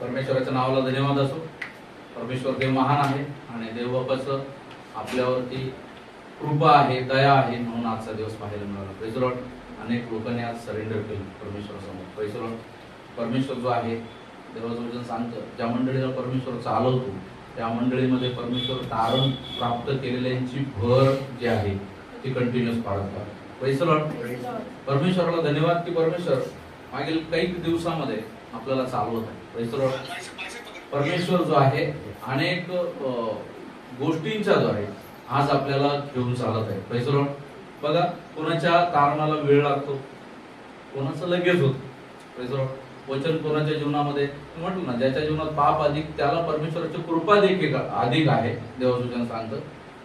परमेश्वराच्या नावाला धन्यवाद असो. परमेश्वर देव महान आहे आणि देवबापाचं आपल्यावरती कृपा आहे, दया आहे, म्हणून आजचा दिवस पाहायला मिळाला. Praise the Lord. अनेक लोकांनी आज सरेंडर केलं परमेश्वरासमोर. Praise the Lord. परमेश्वर जो आहे, देवाचं वचन सांगतं, ज्या मंडळीला परमेश्वर चालवतो त्या मंडळीमध्ये परमेश्वर तारण प्राप्त केलेल्यांची भर जी आहे ती कंटिन्युअस पाळत आहे. Praise the Lord. परमेश्वराला धन्यवाद की परमेश्वर मागील काही दिवसामध्ये आपल्याला चालवत आहे. Praise the Lord. परमेश्वर जो आहे अनेक गोष्टींच्या द्वारे आज आपल्याला घेऊन चालत आहे. Praise the Lord. बघा, कोणाच्या कारणाला वेळ लागतो, कोणाचं लगेच होतं. Praise the Lord. वचन कोणाच्या जीवनामध्ये म्हटलं ना, ज्याच्या जीवनात पाप अधिक त्याला परमेश्वराची कृपा देखील अधिक आहे. देवाचं वचन सांगतं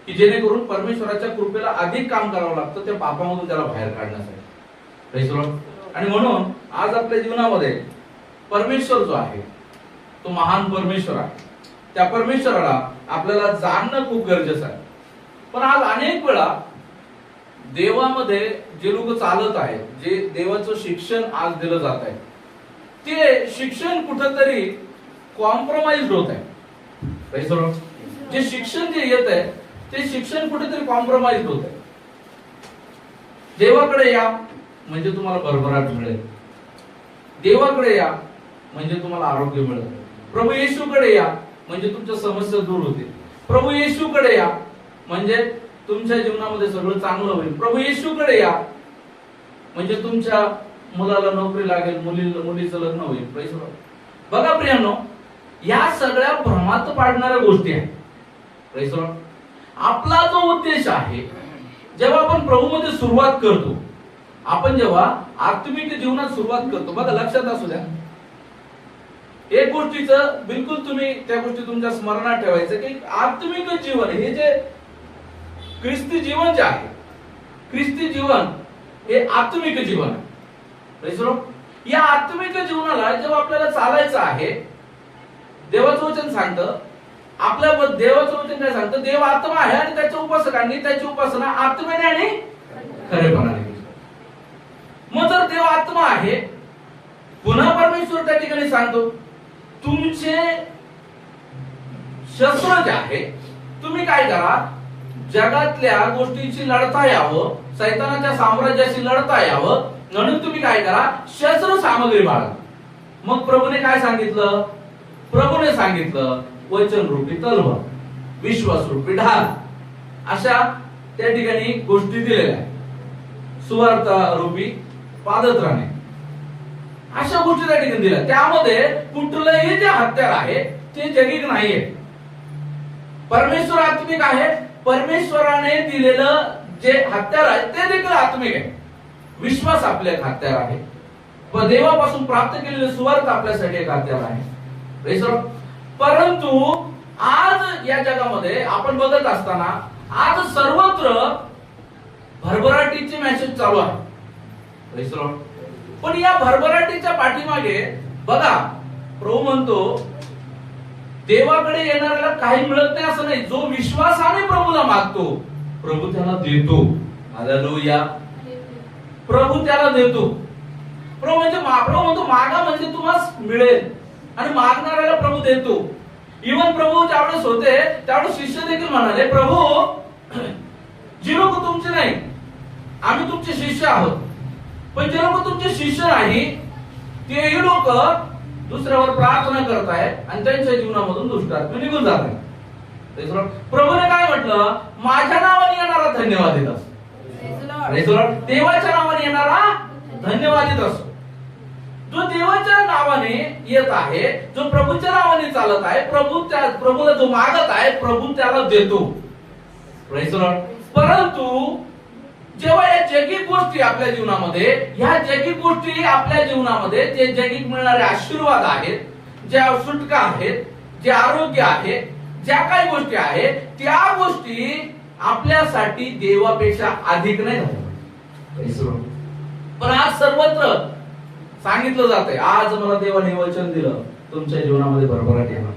की जेणेकरून परमेश्वराच्या कृपेला अधिक काम करावं लागतं त्या पापामधून त्याला बाहेर काढण्यासाठी. Praise the Lord. आणि म्हणून आज आपल्या जीवनामध्ये परमेश्वर जो आहे तो महान परमेश्वर आहे. त्या परमेश्वराला आपल्याला जाणणं खूप गरजेचं आहे. पण आज अनेक वेळा देवामध्ये जे लोक चालत आहेत, जे देवाचं शिक्षण आज दिलं जात आहे, ते शिक्षण कुठंतरी कॉम्प्रोमाइज होत आहे. जे शिक्षण जे येत आहे ते शिक्षण कुठेतरी कॉम्प्रोमाइज होत आहे. देवाकडे या म्हणजे तुम्हाला भरभराट मिळेल, देवाकडे या म्हणजे तुम्हाला आरोग्य मिळेल, प्रभू येशूकडे या म्हणजे तुमच्या समस्या दूर होतील, प्रभू येशूकडे या म्हणजे तुमच्या जीवनामध्ये सगळं चांगलं होईल, प्रभू येशूकडे या म्हणजे तुमच्या मुलाला नोकरी लागेल, मुलीचं लग्न होईल. Praise the Lord. बघा प्रियांनो, या सगळ्या भ्रमात पाडणाऱ्या गोष्टी आहेत. Praise the Lord. आपला जो उद्देश आहे, जेव्हा आपण प्रभूमध्ये सुरुवात करतो, आपण जेव्हा आत्मिक जीवनात सुरुवात करतो, बघा लक्षात असू द्या, एक गोष्टीचं बिलकुल तुम्ही त्या गोष्टी तुमच्या स्मरणात ठेवायचं की आत्मिक जीवन हे जे ख्रिस्ती जीवन जे आहे, ख्रिस्ती जीवन हे आत्मिक जीवन आहे. या आत्मिक जीवनाला जेव्हा आपल्याला चालायचं आहे, देवाचं वचन सांगतं, आपल्या देवाचं वचन काय सांगतं, देव आत्मा आहे आणि त्याच्या उपासकांनी त्याची उपासना आत्म्याने आणि खरेपणाने. मग जर देव आत्मा आहे, पुन्हा परमेश्वर त्या ठिकाणी सांगतो, तुमचे शस्त्र जे आहे, तुम्ही काय करा, जगातल्या गोष्टींची लढता यावं, सैतानाच्या साम्राज्याशी लढता यावं, म्हणून तुम्ही काय करा, शस्त्र सामग्री बाळगा. मग प्रभूने काय सांगितलं, प्रभूने सांगितलं वचन रूपी तलवार, विश्वास रूपी ढाल, अशा त्या ठिकाणी गोष्टी दिलेल्या आहेत. सुवार्थ रूपी पादत्राणे, अशा गोष्टी त्या ठिकाणी दिल्या. त्यामध्ये कुठलंही जे हत्यार आहे ते जगिक नाहीये. परमेश्वर आत्मिक आहे, परमेश्वराने दिलेलं जे हत्यार आहे ते देखील आत्मिक आहे. विश्वास आपले एक हत्यार आहे, पण देवापासून प्राप्त केलेले सुवार्थ आपल्यासाठी एक हत्यार आहे. परंतु आज या जगामध्ये आपण बघत असताना आज सर्वत्र भरभराटीचे मेसेज चालू आहे. पण या भरभराटीच्या पाठीमागे बघा, प्रभू म्हणतो देवाकडे येणाऱ्याला काही मिळत नाही असं नाही. जो विश्वासाने प्रभूला मागतो प्रभू त्याला देतो. हालेलुया. प्रभू त्याला देतो. प्रभू म्हणतो मागा म्हणजे तुम्हाला मिळेल, आणि मागणाऱ्याला प्रभू देतो. इवन प्रभू ज्यावेळेस होते त्यावेळेस शिष्य देखील म्हणाले, प्रभू जी लोक तुमचे नाही, आम्ही तुमचे शिष्य आहोत, पण जे लोक तुमचे शिष्य नाही तेही लोक दुसऱ्यावर प्रार्थना करतायत आणि त्यांच्या जीवनामधून दुष्टात्मा निघून जात आहे. प्रभूने काय म्हटलं, माझ्या नावाने येणारा धन्यवादित असतो. देवाच्या नावाने येणारा धन्यवादित असतो. जो देवाच्या नावाने येत आहे, जो प्रभूच्या नावाने चालत आहे, प्रभूला जो मागत आहे प्रभू त्याला देतो. परंतु जेव्हा या जगिक गोष्टी आपल्या जीवनामध्ये, ह्या जगिक गोष्टी आपल्या जीवनामध्ये जे जगिक मिळणारे आशीर्वाद आहेत, ज्या सुटका आहेत, जे आरोग्य आहे, ज्या काही गोष्टी आहेत, त्या गोष्टी आपल्यासाठी देवापेक्षा अधिक नाही झाल्या. पण आज सर्वत्र सांगितलं जातंय, आज मला देवाने वचन दिलं तुमच्या जीवनामध्ये भरभराट येणार.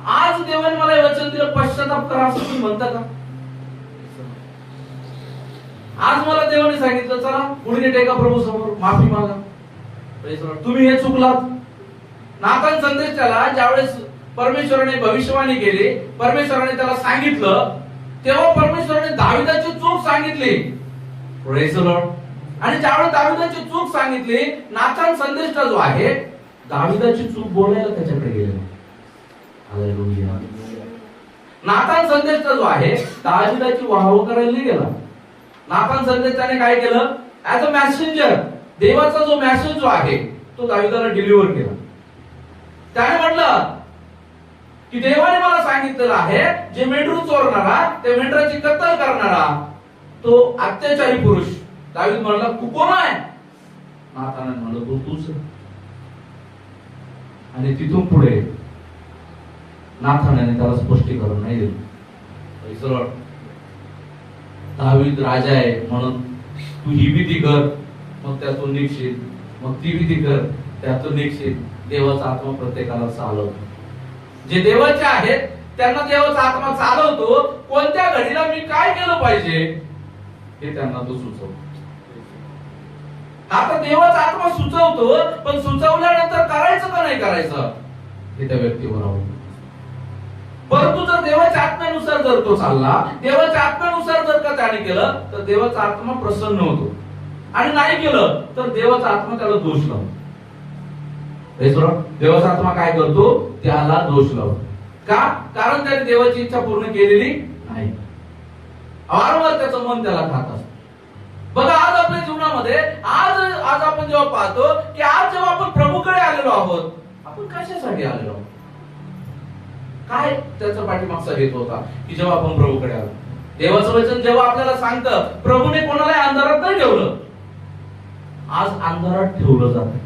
आज देवाने मला वचन दिलं पश्चाताप करा असं तुम्ही म्हणता का? आज मला देवाने सांगितलं चला गुडघे टेका प्रभू समोर, माफी मागा. तुम्ही हे चुकलात. नाथान संदेशाला ज्यावेळेस परमेश्वराने भविष्यवाणी केली, परमेश्वराने त्याला सांगितलं, तेव्हा परमेश्वराने दाविदाची चूक सांगितली. Praise the Lord. आणि ज्यावेळेस दाविदाची चूक सांगितली, नाथान संदेशा जो आहे दाविदाची चूक बोलायला त्याच्याकडे गेला. हालेलुया. नाथान संदेशा जो आहे दाविदाची वाहवा करायला नाही गेला. नाथान संदेशाने काय केलं? ऍज अ मॅसेंजर, देवाचा जो मेसेज जो आहे तो दाविदाला डिलिव्हर केला. त्याने म्हटलं की देवाने मला सांगितलेलं आहे, जे मेंढरू चोरणारा, त्या मेंढराची कत्तल करणारा तो अत्याचारी पुरुष. दावीद म्हणला, तू कोण आहे? नाथाने म्हणलं, तूच. आणि तिथून पुढे नाथाने त्याला स्पष्टीकरण नाही दिलं. दावीद राजा आहे म्हणून तू ही विधी कर, मग त्यातून निघशील, मग ती विधी कर, त्यातून निघशील. देवाचा आत्मा प्रत्येकाला चालवतो. जे देवाचे आहेत त्यांना देवाचा आत्मा चालवतो. कोणत्या घडीला मी काय केलं पाहिजे हे त्यांना तो सुचवतो. आता देवाचा आत्मा सुचवतो, पण सुचवल्यानंतर करायचं का नाही करायचं हे त्या व्यक्तीवर अवलंबून. परंतु जर देवाच्या आत्म्यानुसार जर तो चालला, देवाच्या आत्म्यानुसार जर का त्याने केलं, तर देवाचा आत्मा प्रसन्न होतो. आणि नाही केलं तर देवाचा आत्मा त्याला दोष लावतो. देवाचा आत्मा काय करतो? त्याला दोष लावतो. का? कारण त्याने देवाची इच्छा पूर्ण केलेली नाही. वारंवार त्याचं मन त्याला खात असतं. बघा, आज आपल्या जीवनामध्ये आज आपण जेव्हा पाहतो की आज जेव्हा आपण प्रभूकडे आलेलो आहोत, आपण कशासाठी आलेलो आहोत? काय त्याचा पाठीमागचा हेतू होता की जेव्हा आपण प्रभूकडे आलो? देवाचं वचन जेव्हा आपल्याला सांगतं, प्रभूने कोणाला अंधारात नाही ठेवलं, आज अंधारात ठेवलं जातं.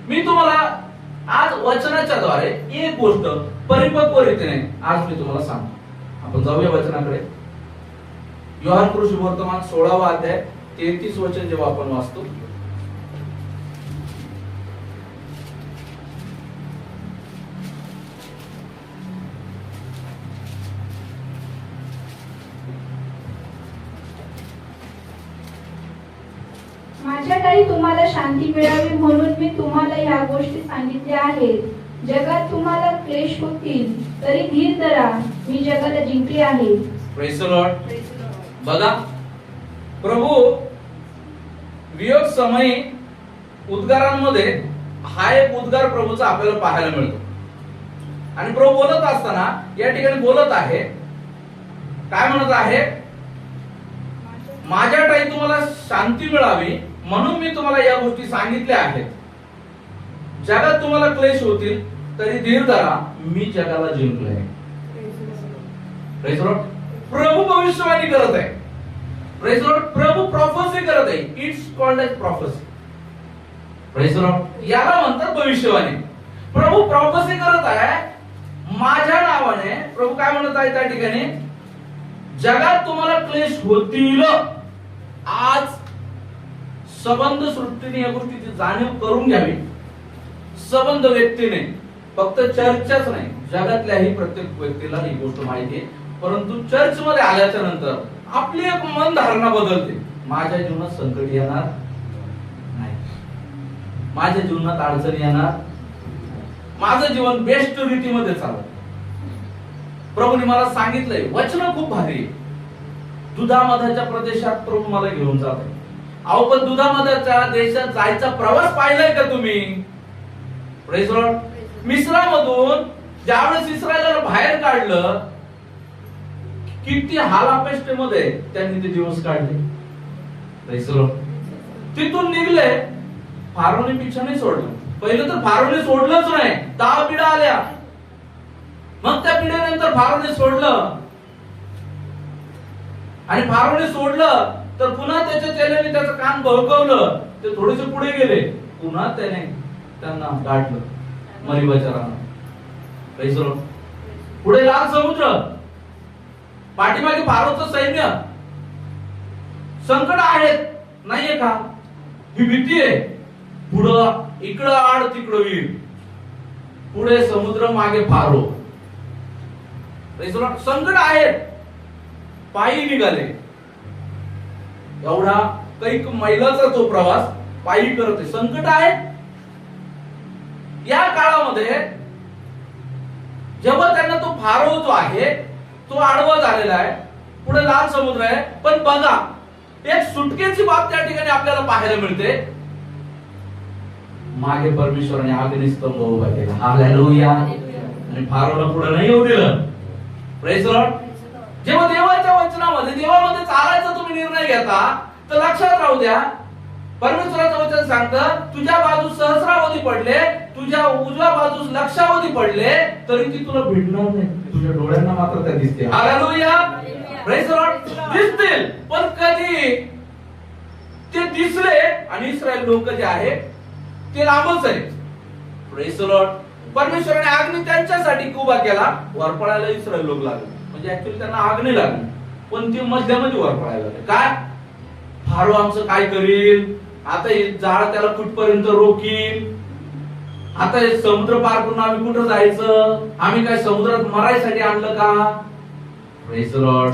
मी तुम्हाला आज वचनाच्या द्वारे एक गोष्ट परिपक्व रीतीने आज मी तुम्हाला सांगतो. आपण जाऊया वचनाकडे. योहान कृषी वर्तमान 16वा अध्याय 33 वचन जेव्हा आपण वाचतो, माझ्या काही तुम्हाला शांती मिळावी म्हणून मी तुम्हाला ह्या गोष्टी सांगितल्या आहेत. जगात तुम्हाला क्लेश होतील, तरी धीर धरा, मी जगाला जिंकले आहे. Praise the Lord. बघा, प्रभू वियोग समयी उद्गारांमध्ये हा एक उद्गार प्रभूचा आपल्याला पाहायला मिळतो. आणि प्रभू बोलत असताना या ठिकाणी बोलत आहे, काय म्हणत आहे? माझ्या ठाई तुम्हाला शांती मिळावी म्हणून मी तुम्हाला या गोष्टी सांगितल्या आहेत. जगात तुम्हाला क्लेश होतील, तरी धीर धरा, मी जगाला जिंकले. Praise the Lord. प्रभू भविष्यवाणी करत आहे. Praise the Lord. प्रभू प्रॉफेसी करत आहे. It's called as prophecy. Praise the Lord. याला म्हणतात भविष्यवाणी. प्रभू प्रॉफेसी करत आहे माझ्या नावाने. प्रभू काय म्हणत आहे त्या ठिकाणी? जगात तुम्हाला क्लेश होतील. आज संबंध सृष्टीने या गोष्टीची जाणीव करून घ्यावी. संबंध व्यक्तीने, फक्त चर्चच नाही, जगातल्याही प्रत्येक व्यक्तीला ही गोष्ट माहिती आहे. परंतु चर्च मध्ये आल्याच्या नंतर आपली एक मन धारणा बदलते. माझ्या जीवनात संकट येणार नाही, माझ्या जीवनात अडचणी येणार, माझं जीवन बेस्ट रीतीमध्ये चालत. प्रभूने मला सांगितलंय, वचन खूप भारी आहे. दुधामधाच्या प्रदेशात प्रभू मला घेऊन जात आहे. अहो, पण दुधामधाच्या देशात जायचा प्रवास पाहिलाय का तुम्ही? Praise the Lord. मिस्रामधून ज्यावेळेस इस्रायलला बाहेर काढलं, किती हालापेष्टेमध्ये त्यांनी ते दिवस काढले. Praise the Lord. तिथून निघले, फारोने पिछा नाही सोडलं. पहिलं तर फारोने सोडलंच नाही, 10 पिढ्या आल्या. मग त्या पिढ्यानंतर फारोने सोडलं, आणि फारोने सोडलं तर पुन्हा त्याच्या चेल्याने त्याचं कान बळकवलं. ते थोडेसे पुढे गेले, पुन्हा त्याने त्यांना गाठलं मरिबाच्या रानात. पुढे लाल समुद्र, पाठीमागे फारोचं सैन्य. संकट आहेत, नाहीये का? ही भीती आहे. पुढं इकडं आड तिकडं वीर, पुढे समुद्र, मागे फारो. संकट आहेत, पायी निघाले. एवढा कैक मैलाचा तो प्रवास पायी करत आहे. संकट आहे. या काळामध्ये जेव्हा त्यांना तो फारो जो आहे तो आडवा झालेला आहे, पुढे लाल समुद्र आहे, पण बघा एक सुटकेची बाब त्या ठिकाणी आपल्याला पाहायला मिळते. मागे परमेश्वराने अग्निस्तंभ उभा केला. हालेलुया. आणि फारोला पुढे नाही येऊ दिलं. Praise Lord. जेव्हा देवाच्या वचनामध्ये देवामध्ये चालायचा तुम्ही निर्णय घेता तर लक्षात राहू द्या, परमेश्वराचं वचन सांगतं तुझ्या बाजूस सहस्रावधी पडले, तुझ्या उजव्या बाजूस लक्षावधी पडले, तरी ती तुला भिडणार नाही. तुझ्या डोळ्यांना मात्र त्या दिसते. हालेलुया. Praise Lord. दिसतील, पण कधी ते दिसले आणि इस्रायल लोक जे आहे ते लांबच आहे. Praise Lord. परमेश्वराने अग्नी त्यांच्यासाठी उभा केला, वरपळायला इस्रायल लोक लागले. म्हणजे ऍक्च्युअली त्यांना आग नाही लागली, पण ते मध्यमध्ये वरपळायला लागले. काय फारो आमचं काय करील, आता हे जाळ त्याला कुठपर्यंत रोखील, आता हे समुद्र पार करून आम्ही कुठं जायचं, आम्ही काय समुद्रात मरायसाठी आणलं का. Praise Lord.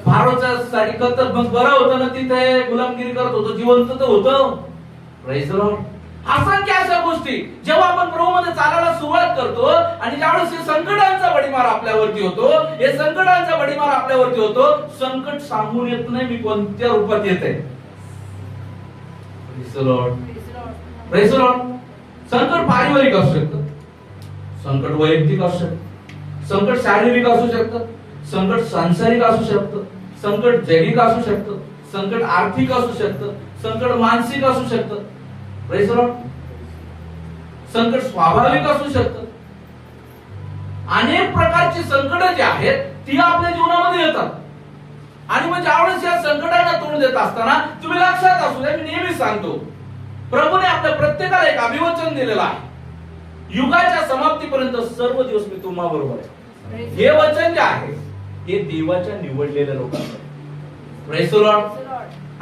फारोच्या साठी कत्तल मग बरं होतं ना, तिथे गुलामगिरी करत होतो, जिवंत तर होतं. Praise Lord. असंख्य अशा गोष्टी जेव्हा आपण प्रभूमध्ये चालायला सुरुवात करतो आणि ज्यावेळेस हे संकटांचा बडीमार आपल्यावरती होतो, हे संकटांचा बडीमार आपल्यावरती होतो, संकट सांगून येत नाही मी कोणत्या रूपात येते. Praise Lord. Praise Lord. संकट पारिवारिक असू शकतं, संकट वैयक्तिक असू शकतं, संकट शारीरिक असू शकतं, संकट सांसारिक असू शकतं, संकट जैविक असू शकतं, संकट आर्थिक असू शकतं, संकट मानसिक असू शकतं. Praise Lord. संकट स्वाभाविक असू शकतं. अनेक प्रकारची संकट जी आहेत ती आपल्या जीवनामध्ये येतात. आणि मग ज्यावेळेस या संकटांना तोंड देत असताना तुम्ही लक्षात असू द्या, मी नेहमी सांगतो, प्रभूने आपल्या प्रत्येकाला एक अभिवचन दिलेलं आहे. युगाच्या समाप्तीपर्यंत सर्व दिवस मी तुम्हा बरोबर आहे. हे वचन जे आहे हे देवाच्या निवडलेल्या लोकांचं. Praise Lord.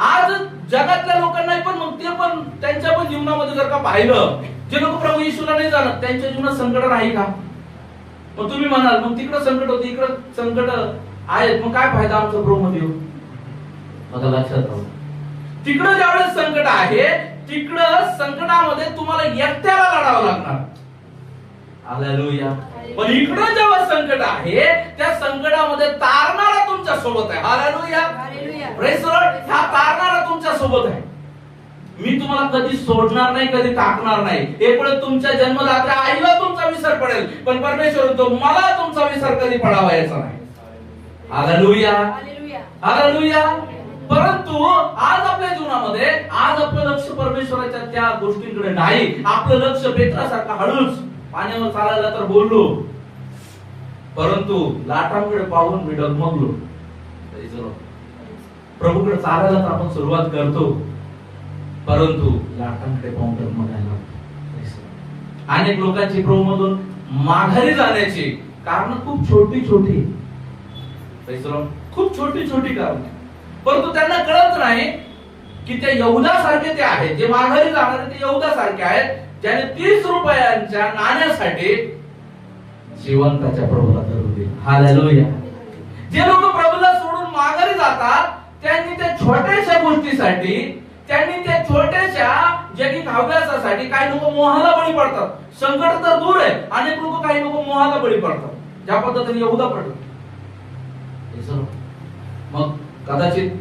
आज जगातल्या लोकांना पण मग ते पण त्यांच्या पण जीवनामध्ये जर का पाहिलं, जे लोक प्रभू येशूला नाही जाणत त्यांच्या जीवनात संकट नाही का. मग तुम्ही म्हणाल मग तिकडं संकट होते इकडं संकट आहेत, मग काय फायदा आमचा प्रभू मध्ये येऊन. बघा लक्षात राहू, तिकडं ज्यावेळेस संकट आहे तिकडं संकटामध्ये तुम्हाला एकट्याला लढावं लागणार. हालेलुया. पण इकडं जेव्हा संकट आहे त्या संकटामध्ये तारणारा तुमच्या सोबत आहे. हालेलुया. Praise Lord. हा तारणारा तुमच्या सोबत आहे. मी तुम्हाला कधी सोडणार नाही, कधी टाकणार नाही. हे पण तुमच्या जन्मदात्या आईला तुमचा विसर पडेल, पण परमेश्वर म्हणतो मला तुमचा विसर कधी पडावायचा नाही. हालेलुया. हालेलुया. परंतु आज आपल्या जीवनामध्ये आज आपलं लक्ष परमेश्वराच्या त्या गोष्टींकडे नाही. आपलं लक्ष पेत्रासारखा हळूच पाण्यावर चालायला तर बोललो, परंतु लाटांकडे पाहून मी डगमगलो. प्रभूकडे चालायला तर आपण सुरुवात करतो, परंतु लाटांकडे पाहून डगमगायला. अनेक लोकांची प्रभूमधून माघारी जाण्याची कारण खूप छोटी छोटी, खूप छोटी छोटी कारण, परंतु त्यांना कळत नाही की ते यहूदासारखे ते आहेत. जे माघारी जाणारे ते यहूदासारखे आहेत, ज्याने 30 रुपयांच्या नाण्यासाठी जिवंताच्या प्रभूला धरून दिले. हालेलुया. जे लोक प्रभूला सोडून माघारी जातात त्यांनी त्या छोट्याशा गोष्टीसाठी, त्यांनी त्या छोट्याशा जगिक हव्यासासाठी काही लोक मोहाला बळी पडतात. संकट तर दूर आहे, अनेक लोक काही लोक मोहाला बळी पडतात, ज्या पद्धतीने यहूदा पडला. मग कदाचित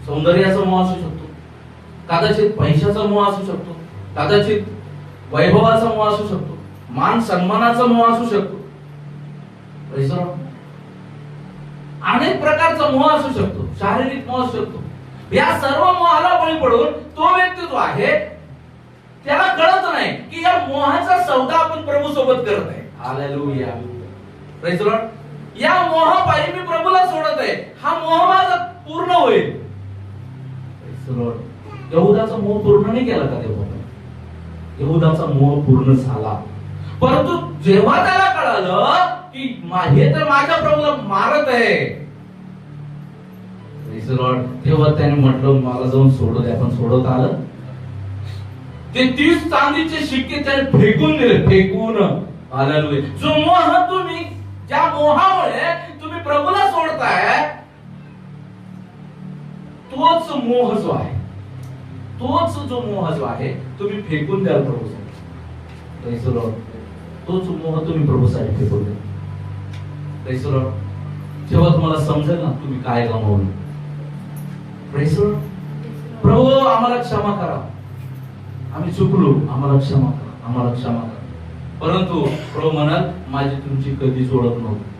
सौंदर्याचा मोह असू शकतो, कदाचित पैशाचा मोह असू शकतो, कदाचित वैभवाचा मोह असू शकतो, मान सन्मानाचा मोह असू शकतो, अनेक प्रकारचा मोह असू शकतो, शारीरिक मोह असू शकतो. या सर्व मोहाला बळी पडून तो व्यक्ती जो आहे त्याला कळत नाही की या मोहाचा सौदा आपण प्रभू सोबत करत आहे. हालेलुया. Praise the Lord. या मोहापायी मी प्रभूला सोडत आहे, हा मोह माझा पूर्ण होईल. Praise the Lord. यहूदाचा मोह पूर्ण नाही केला का देवाने? यहूदाचा मोह पूर्ण झाला, परंतु जेव्हा त्याला कळालं की हे तर माझ्या प्रभूला मारत आहे, प्रेज द लॉर्ड, तेव्हा त्याने म्हटलं मला जाऊन सोडू द्या. पण सोडत आलं. ते 30 चांदीचे शिक्के त्याने फेकून दिले, फेकून. हालेलुया. जो मोह तुम्ही, ज्या मोहामुळे तुम्ही प्रभूला सोडताय, तोच मोह जो आहे तोच जो मोह जो आहे तुम्ही फेकून द्याल प्रभूसाठी. Praise the Lord. तोच मोह तुम्ही प्रभूसाठी फेकून द्या. Praise the Lord. जेव्हा तुम्हाला समजेल ना तुम्ही काय गमावलं. Praise the Lord. प्रभू आम्हाला क्षमा करा, आम्ही चुकलो, आम्हाला क्षमा करा, आम्हाला क्षमा करा. परंतु प्रभू म्हणाल माझी तुमची कधीच ओळख नव्हती.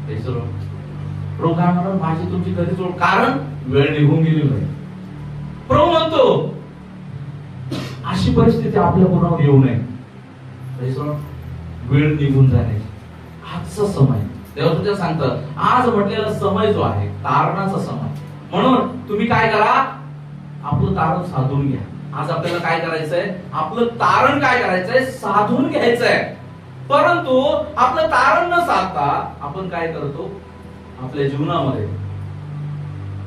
Praise the Lord. प्रभू काय म्हणाल माझी तुमची कधीच ओळख, कारण वेळ निघून गेली नाही. प्रभू म्हणतो अशी परिस्थिती आपल्या कोणावर येऊ नये. Praise the Lord. वेळ निघून जाणे आजचा समय देव तुझ्या सांगतं. आज म्हटलेला समय जो आहे तारणाचा समय, म्हणून तुम्ही काय करा आपलं तारण साधून घ्या. आज आपल्याला काय करायचंय, आपलं तारण काय करायचंय, साधून घ्यायचंय. परंतु आपलं तारण न साधता आपण काय करतो, आपल्या जीवनामध्ये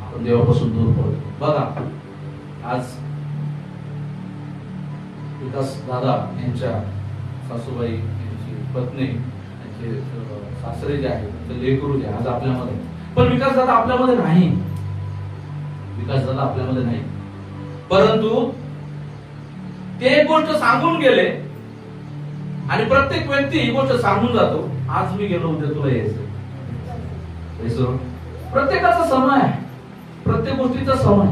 आपण देवापासून दूर पडतो. बघा आज विकास दादा यांच्या सासूबाई, यांची पत्नी, यांचे सासरे जे आहे, ते लेकरू जे आज आपल्यामध्ये, पण विकास दादा आपल्यामध्ये नाही. विकास दादा आपल्यामध्ये नाही, परंतु ते एक गोष्ट सांगून गेले आणि प्रत्येक व्यक्ती ही गोष्ट सांगून जातो, आज मी गेलो उद्या तुला यायचं. प्रत्येकाचा समय आहे, प्रत्येक गोष्टीचा समय.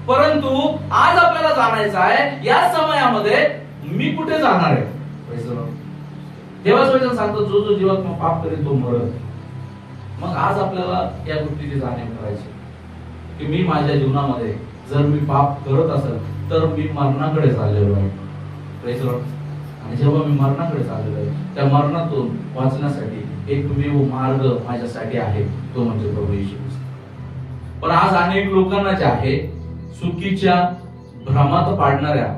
परंतु आज आपल्याला जाणायचं आहे या समयामध्ये मी कुठे जाणार आहे. देवाचं वचन सांगतो जो जो जीवात्मा पाप करेल तो मरल. मग आज आपल्याला या गोष्टीची जाणीव करायची की मी माझ्या जीवनामध्ये जर मी पाप करत असेल तर मी मरणाकडे चाललेलो आहे. आणि जेव्हा मी मरणाकडे चाललेलो आहे त्या मरणातून वाचण्यासाठी एकमेव मार्ग माझ्यासाठी आहे, तो म्हणजे प्रभू येशू ख्रिस्त. पण आज अनेक लोकांना जे आहे चुकीच्या भ्रमात पाडणाऱ्या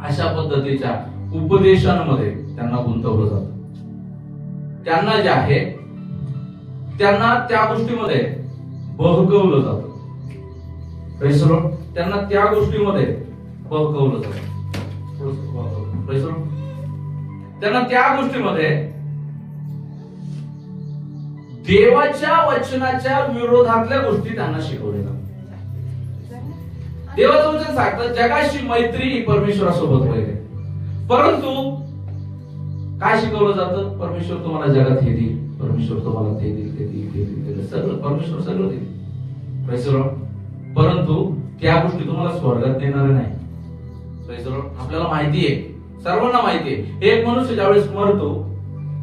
अशा पद्धतीच्या उपदेशांमध्ये त्यांना गुंतवलं जातं. त्यांना जे आहे त्यांना त्या गोष्टीमध्ये बहकवलं जातं. त्यांना त्या गोष्टीमध्ये बहकवलं जातं. त्यांना त्या गोष्टीमध्ये देवाच्या वचनाच्या विरोधातल्या गोष्टी त्यांना शिकवल्या जातात. देवाचं वचन सांगतं जगाशी मैत्री ही परमेश्वरासोबत होईल. परंतु काय शिकवलं जातं, परमेश्वर तुम्हाला जगात हे देईल, परमेश्वर तुम्हाला ते देईल, ते देईल, ते देईल, ते देईल, सगळं परमेश्वर सगळं देईल. परंतु त्या गोष्टी तुम्हाला स्वर्गात देणार नाही. आपल्याला माहिती आहे, सर्वांना माहिती आहे, एक मनुष्य ज्यावेळेस मरतो,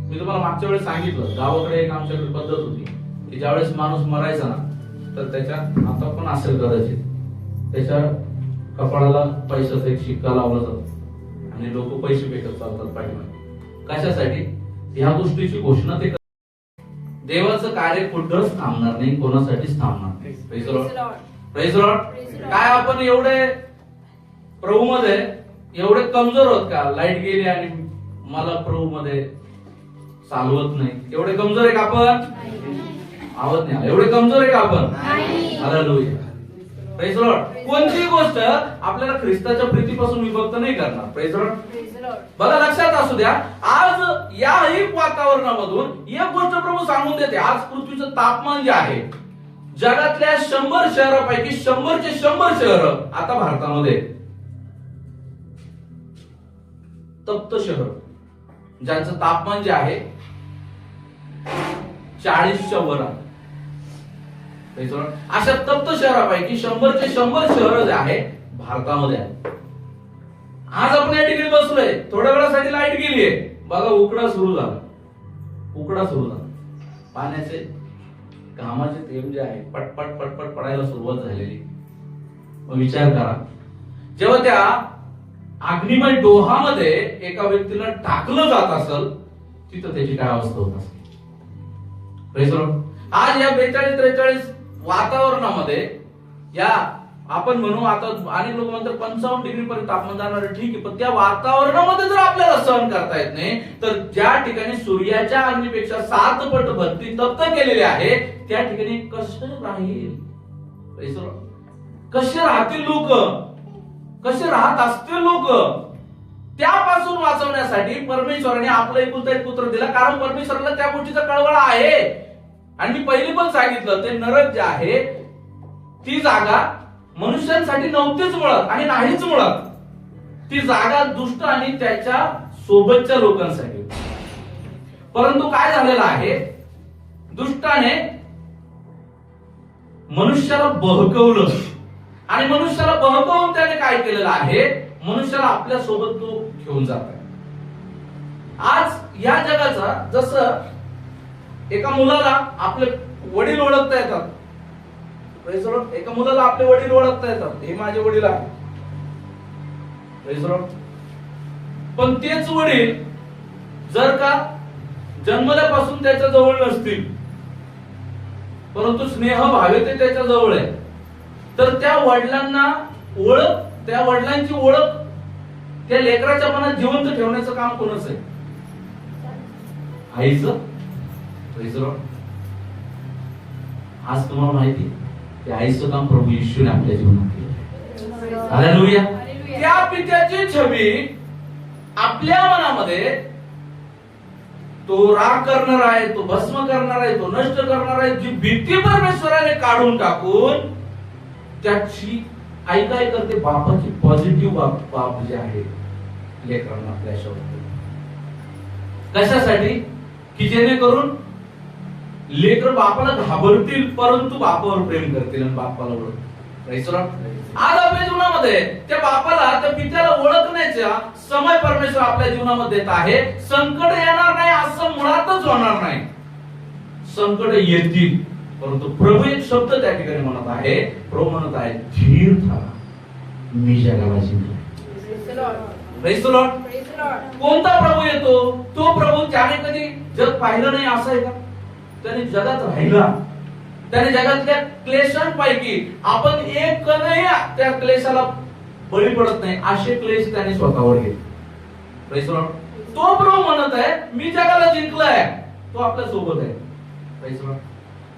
मी तुम्हाला मागच्या वेळेस सांगितलं गावाकडे एक आमच्याकडे पद्धत होती की ज्यावेळेस माणूस मरायचा ना तर त्याच्या आता पण असेल कदाचित त्याच्या कपाळाला पैशाचा एक शिक्का लावला जातो आणि लोक पैसे फेकत चालतात पाठीमागे. कशासाठी, या गोष्टीची घोषणा ते देवाचं कार्य कुठंच थांबणार नाही, कोणासाठीच थांबणार नाही. Praise Lord. काय आपण एवढे प्रभू मध्ये एवढे कमजोर होत का, लाईट गेली आणि मला प्रभू मध्ये चालवत नाही, एवढे कमजोर आहे का आपण, आवत नाही एवढे कमजोर आहे का आपण. हालेलुया. Praise Lord. कोणतीही गोष्ट आपल्याला ख्रिस्ताच्या प्रीतीपासून विभक्त नाही करणार. Praise Lord. बघा लक्षात असू द्या, आज याही वातावरणामधून एक गोष्ट प्रभू सांगून देते, आज पृथ्वीचं तापमान जे आहे जगातल्या 100 शहरापैकी 100चे 100 शहर आता भारतामध्ये तप्त शहर, ज्यांचं तापमान जे आहे 40च्या वर आहे. अशा तप्त शहरापैकी 100चे 100 शहर जे आहे भारतामध्ये आहे. आज आपण या ठिकाणी बसलोय, थोड्या वेळासाठी लाईट गेलीये, बघा उकडा सुरू झाला, उकडा सुरू झाला, पाण्याचे घामाचे थेंब जे आहे पटपट पटपट पडायला सुरुवात झालेली. मग विचार करा, जेव्हा त्या अग्निमय डोहामध्ये एका व्यक्तीला टाकलं जात असेल तिथं त्याची काय अवस्था होत असेल. आज या 42-43 वातावरणामध्ये या आपण म्हणू आता अनेक लोक म्हणतात 55 डिग्री पर्यंत तापमान जाणार, ठीक आहे, पण त्या वातावरणामध्ये जर आपल्याला सहन करता येत नाही तर ज्या ठिकाणी सूर्याच्या अग्नीपेक्षा 7 पट भट्टी तप्त केलेली आहे त्या ठिकाणी कसं राहील, कसे राहतील लोक, कसे राहत असतील लोक. त्यापासून वाचवण्यासाठी परमेश्वराने आपलं एकुलता एक पुत्र दिला, कारण परमेश्वराला त्या गोष्टीचा कळवळा आहे. आणि मी पहिली पण सांगितलं ते नरक जे आहे ती जागा मनुष्यांसाठी नव्हतीच मुळात आणि नाहीच मुळात. ती जागा दुष्ट आणि त्याच्या सोबतच्या लोकांसाठी. परंतु काय झालेलं आहे, दुष्टाने मनुष्याला बहकवलं आणि मनुष्याला बहकवून त्याने काय केलेलं आहे, मनुष्याला आपल्या सोबत तो घेऊन जात आहे. आज या जगाचा, जसं एका मुलाला आपले वडील ओळखता येतात, एका मुलाला आपले वडील ओळखता येतात, हे माझे वडील आहे, पण तेच वडील जर का जन्मल्यापासून त्याच्या जवळ नसतील, परंतु स्नेह भावे ते त्याच्या जवळ आहे, तर त्या वडिलांना ओळख, त्या वडिलांची ओळख त्या लेकराच्या मनात जिवंत ठेवण्याचं काम कोणाचं आहे? आईचं. आज तुम्हाला माहिती, ते आईचं काम प्रभू येशूने आपल्या जीवनात केलं. हालेलुया. त्या पित्याची छबी आपल्या मनामध्ये, तो राग करणार आहे, तो भस्म करणार आहे, तो नष्ट करणार आहे, जी भीती परमेश्वराने काढून टाकून त्याची आई काय करते, बापाची पॉझिटिव्ह बाप जे आहे लेकरांना आपल्या शब्द. कशासाठी? की जेणेकरून लेकर बापाला घाबरतील, परंतु बापावर प्रेम करतील आणि बापाला ओळखतील. आज आपल्या जीवनामध्ये त्या बापाला, त्या पित्याला ओळखण्याचा समय परमेश्वर आपल्या जीवनामध्ये देत आहे. संकट येणार नाही असं मुळातच होणार नाही. संकट येतील, परंतु प्रभू एक शब्द त्या ठिकाणी म्हणत आहे, प्रभू म्हणत आहे, धीर धरा, मी जगाला जिंकलो. कोणता प्रभू येतो? तो प्रभू ज्याने कधी जग पाहिलं नाही असं आहे का? त्याने जगात राहिला, त्याने जगातल्या क्लेशांपैकी आपण एक नाही त्या क्लेशाला बळी पडत नाही असे क्लेश त्याने स्वतःवर घेतले. तो प्रभू म्हणत आहे, मी जगाला जिंकलाय, तो आपल्या सोबत आहे.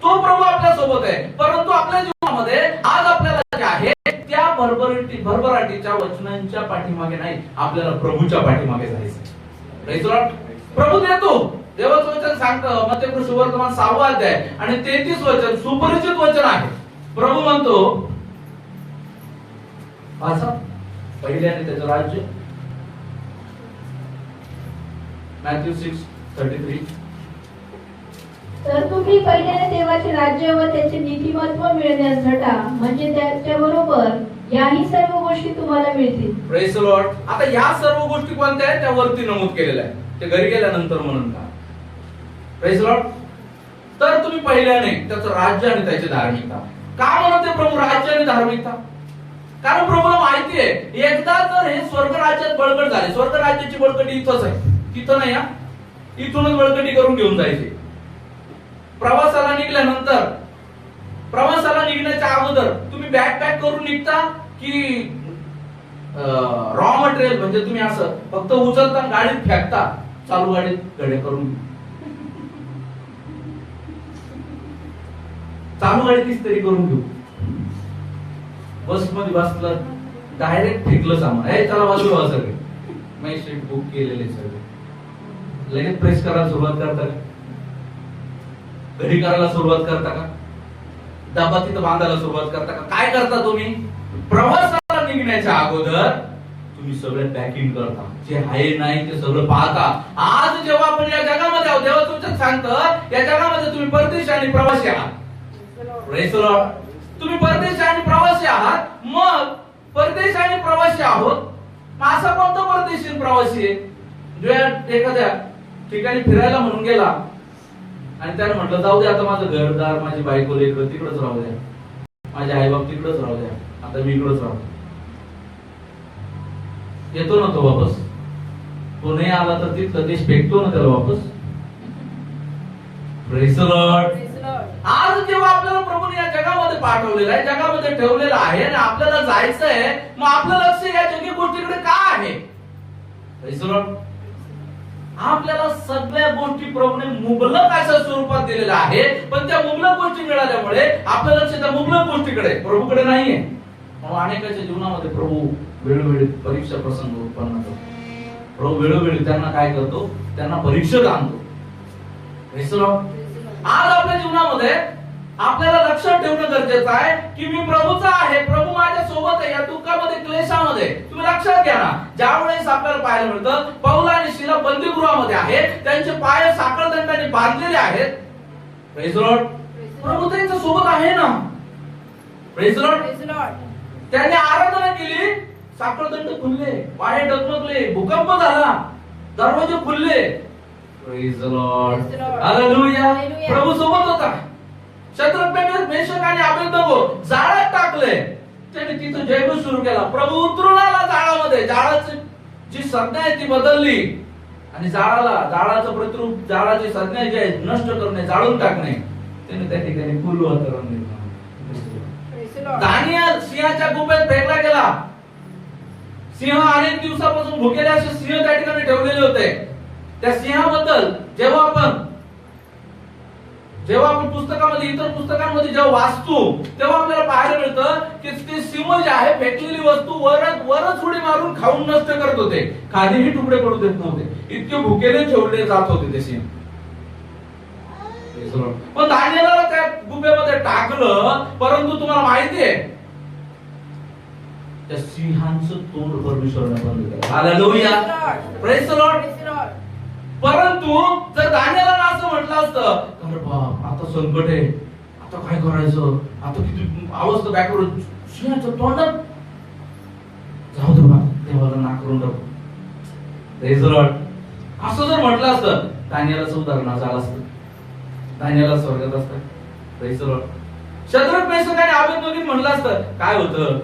तो प्रभू आपल्या सोबत आहे, परंतु आपल्या जीवनामध्ये आज आपल्याला जे आहे त्या भरभराटीच्या वचनांच्या पाठीमागे नाही, आपल्याला प्रभूच्या पाठीमागे जायचं. प्रभू देतो, देवाचं वचन सांगतं, मत्ती सुवर्तमान 6वा अध्याय आणि 33 वचन सुपरिचित वचन आहे. प्रभू म्हणतो, वाचा पहिल्याने त्याचं राज्य, मॅथ्यू 6:33. तर तुम्ही पहिल्याने देवाचे राज्य व त्याचे नीतिमत्व मिळण्यास झटा, म्हणजे त्याच्या बरोबर याही सर्व गोष्टी तुम्हाला मिळतील. Praise the Lord. आता या सर्व गोष्टी कोणत्या आहेत त्यावरती नमूद केलेल्या आहे, ते घरी गेल्यानंतर म्हणून का. Praise the Lord. तर तुम्ही पहिल्याने त्याचं राज्य आणि त्याची धार्मिकता. का म्हणते प्रभू राज्य आणि धार्मिकता? कारण प्रभूला माहिती आहे, एकदा जर हे स्वर्ग राज्यात बळकट झाले, स्वर्ग राज्याची बळकटी इथंच आहे, तिथं नाही, इथूनच बळकटी करून घेऊन जायची. प्रवासाला निघाल्यानंतर, प्रवासाला निघण्याच्या अगोदर तुम्ही बॅग पॅक करून निघता की रॉ मटेरियल, म्हणजे तुम्ही असं फक्त उचलता गाडीत फेकता, चालू गाडीत गडे करून, चालू गाडीत इस्त्री करून घेऊ. बस मध्ये बसलं, डायरेक्ट फेकलं सामान, हे चला बाजूला सगळे, मी सीट बुक केलेले सगळे, लगेच प्रेस करायला सुरुवात करता का? घडी करायला सुरुवात करता का? डबा तिथं बांधायला सुरुवात करता का? काय करता तुम्ही? प्रवासाला निघण्याच्या अगोदर तुम्ही सगळं पॅकिंग करता, जे आहे नाही ते सगळं पाहता. आज जेव्हा आपण या जगामध्ये आहोत, देवा तुमचं सांगतं, या जगामध्ये तुम्ही परदेशी आणि प्रवासी आहात. Praise the Lord. तुम्ही परदेशी आणि प्रवासी आहात. मग परदेशी आणि प्रवासी आहोत, असा कोणता परदेशी आणि प्रवासी आहे जो एखाद्या ठिकाणी फिरायला म्हणून गेला आणि त्याने म्हटलं, जाऊ दे आता माझं घरदार, माझी बायको लेकरं तिकडच राहू द्या, माझे आई बाप तिकडच राहू द्या, आता मी इकडच राहतो. येतो ना तो वापस? तो नाही आला तर तिथलं देश फेकतो ना त्याला वापस. Praise the Lord. आज जेव्हा आपल्याला प्रभूने या जगामध्ये पाठवलेलं आहे, जगामध्ये ठेवलेलं आहे आणि आपल्याला जायचं आहे, मग आपलं लक्ष या जगी गोष्टीकडे का आहे? Praise the Lord. आपल्याला सगळ्या गोष्टी प्रभूने मुबलक अशा स्वरूपात दिलेल्या आहे, पण त्या मुबलक गोष्टी मिळाल्यामुळे आपलं लक्ष त्या मुबलक गोष्टीकडे, प्रभूकडे नाहीये. म्हणून अनेकांच्या जीवनामध्ये प्रभू वेळोवेळी परीक्षा प्रसंग उत्पन्न करतो. प्रभू वेळोवेळी त्यांना काय करतो? त्यांना परीक्षेत आणतो. आज आपल्या जीवनामध्ये आपल्याला लक्षात ठेवणं गरजेचं आहे की मी प्रभूचा आहे, प्रभू माझ्या सोबत आहे या दुःखामध्ये, क्लेशामध्ये. तुम्ही लक्षात घ्या ना, ज्यावेळेस आपल्याला पाहायला मिळतं पौल आणि शिला बंदीगृहामध्ये आहेत, त्यांचे पाय साखळदंडाने बांधलेले आहेत. Praise Lord. प्रभू त्यांच्या सोबत आहे ना. Praise Lord. त्यांनी आराधना केली, साखळदंड खुलले, पाय डगमगले, भूकंप झाला, दरवाजे खुलले. Praise Lord. हालेलुया. प्रभू सोबत होता. शत्रक मेषक आणि अबेदnego जाळात टाकले, त्याने तिथं जयघोष सुरू केला. प्रभू उतरून आला जाळामध्ये, जाळाची जी संज्ञा आहे ती बदलली आणि जाळाचं प्रतिरूप, जाळाची संज्ञा जी आहे नष्ट करणे, जाळून टाकणे, त्याने त्या ठिकाणी फुल वातावरण निर्माण. दानियल सिंहाच्या गुफेत फेकला गेला. सिंह अनेक दिवसापासून भुकेले असे सिंह त्या ठिकाणी ठेवलेले होते. त्या सिंहाबद्दल जेव्हा आपण पुस्तकामध्ये, इतर पुस्तकांमध्ये जेव्हा वाचतो तेव्हा आपल्याला पाहायला मिळतं की ते सिंह जे आहे फेकलेली वस्तू वरच उडी मारून खाऊन नष्ट करत होते, खालीही तुकडे पडू देत नव्हते, इतके भुकेले ठेवले जात होते ते सिंह. पण दानियेलला त्या गुफेमध्ये टाकलं, परंतु तुम्हाला माहिती आहे त्या सिंहांचं तोंड परमेश्वराने बंद केलं. हालेलुया. Praise the Lord. परंतु जर दानियेलला असं म्हटलं असतं, अरे बाप आता संकट आहे, आता काय करायचं, आता किती अवस्था बॅकवर, सिंहाच्या तोंडात जाऊ दे बा, देवाला नाकारून टाकू. Praise the Lord. असं जर म्हटलं असतं, दानियेलाचं उदाहरण झालं असतं, दानियेला स्वर्गात असतं. Praise the Lord. शद्रक मेषक आणि अबेदnego म्हटलं असतं, काय होतं,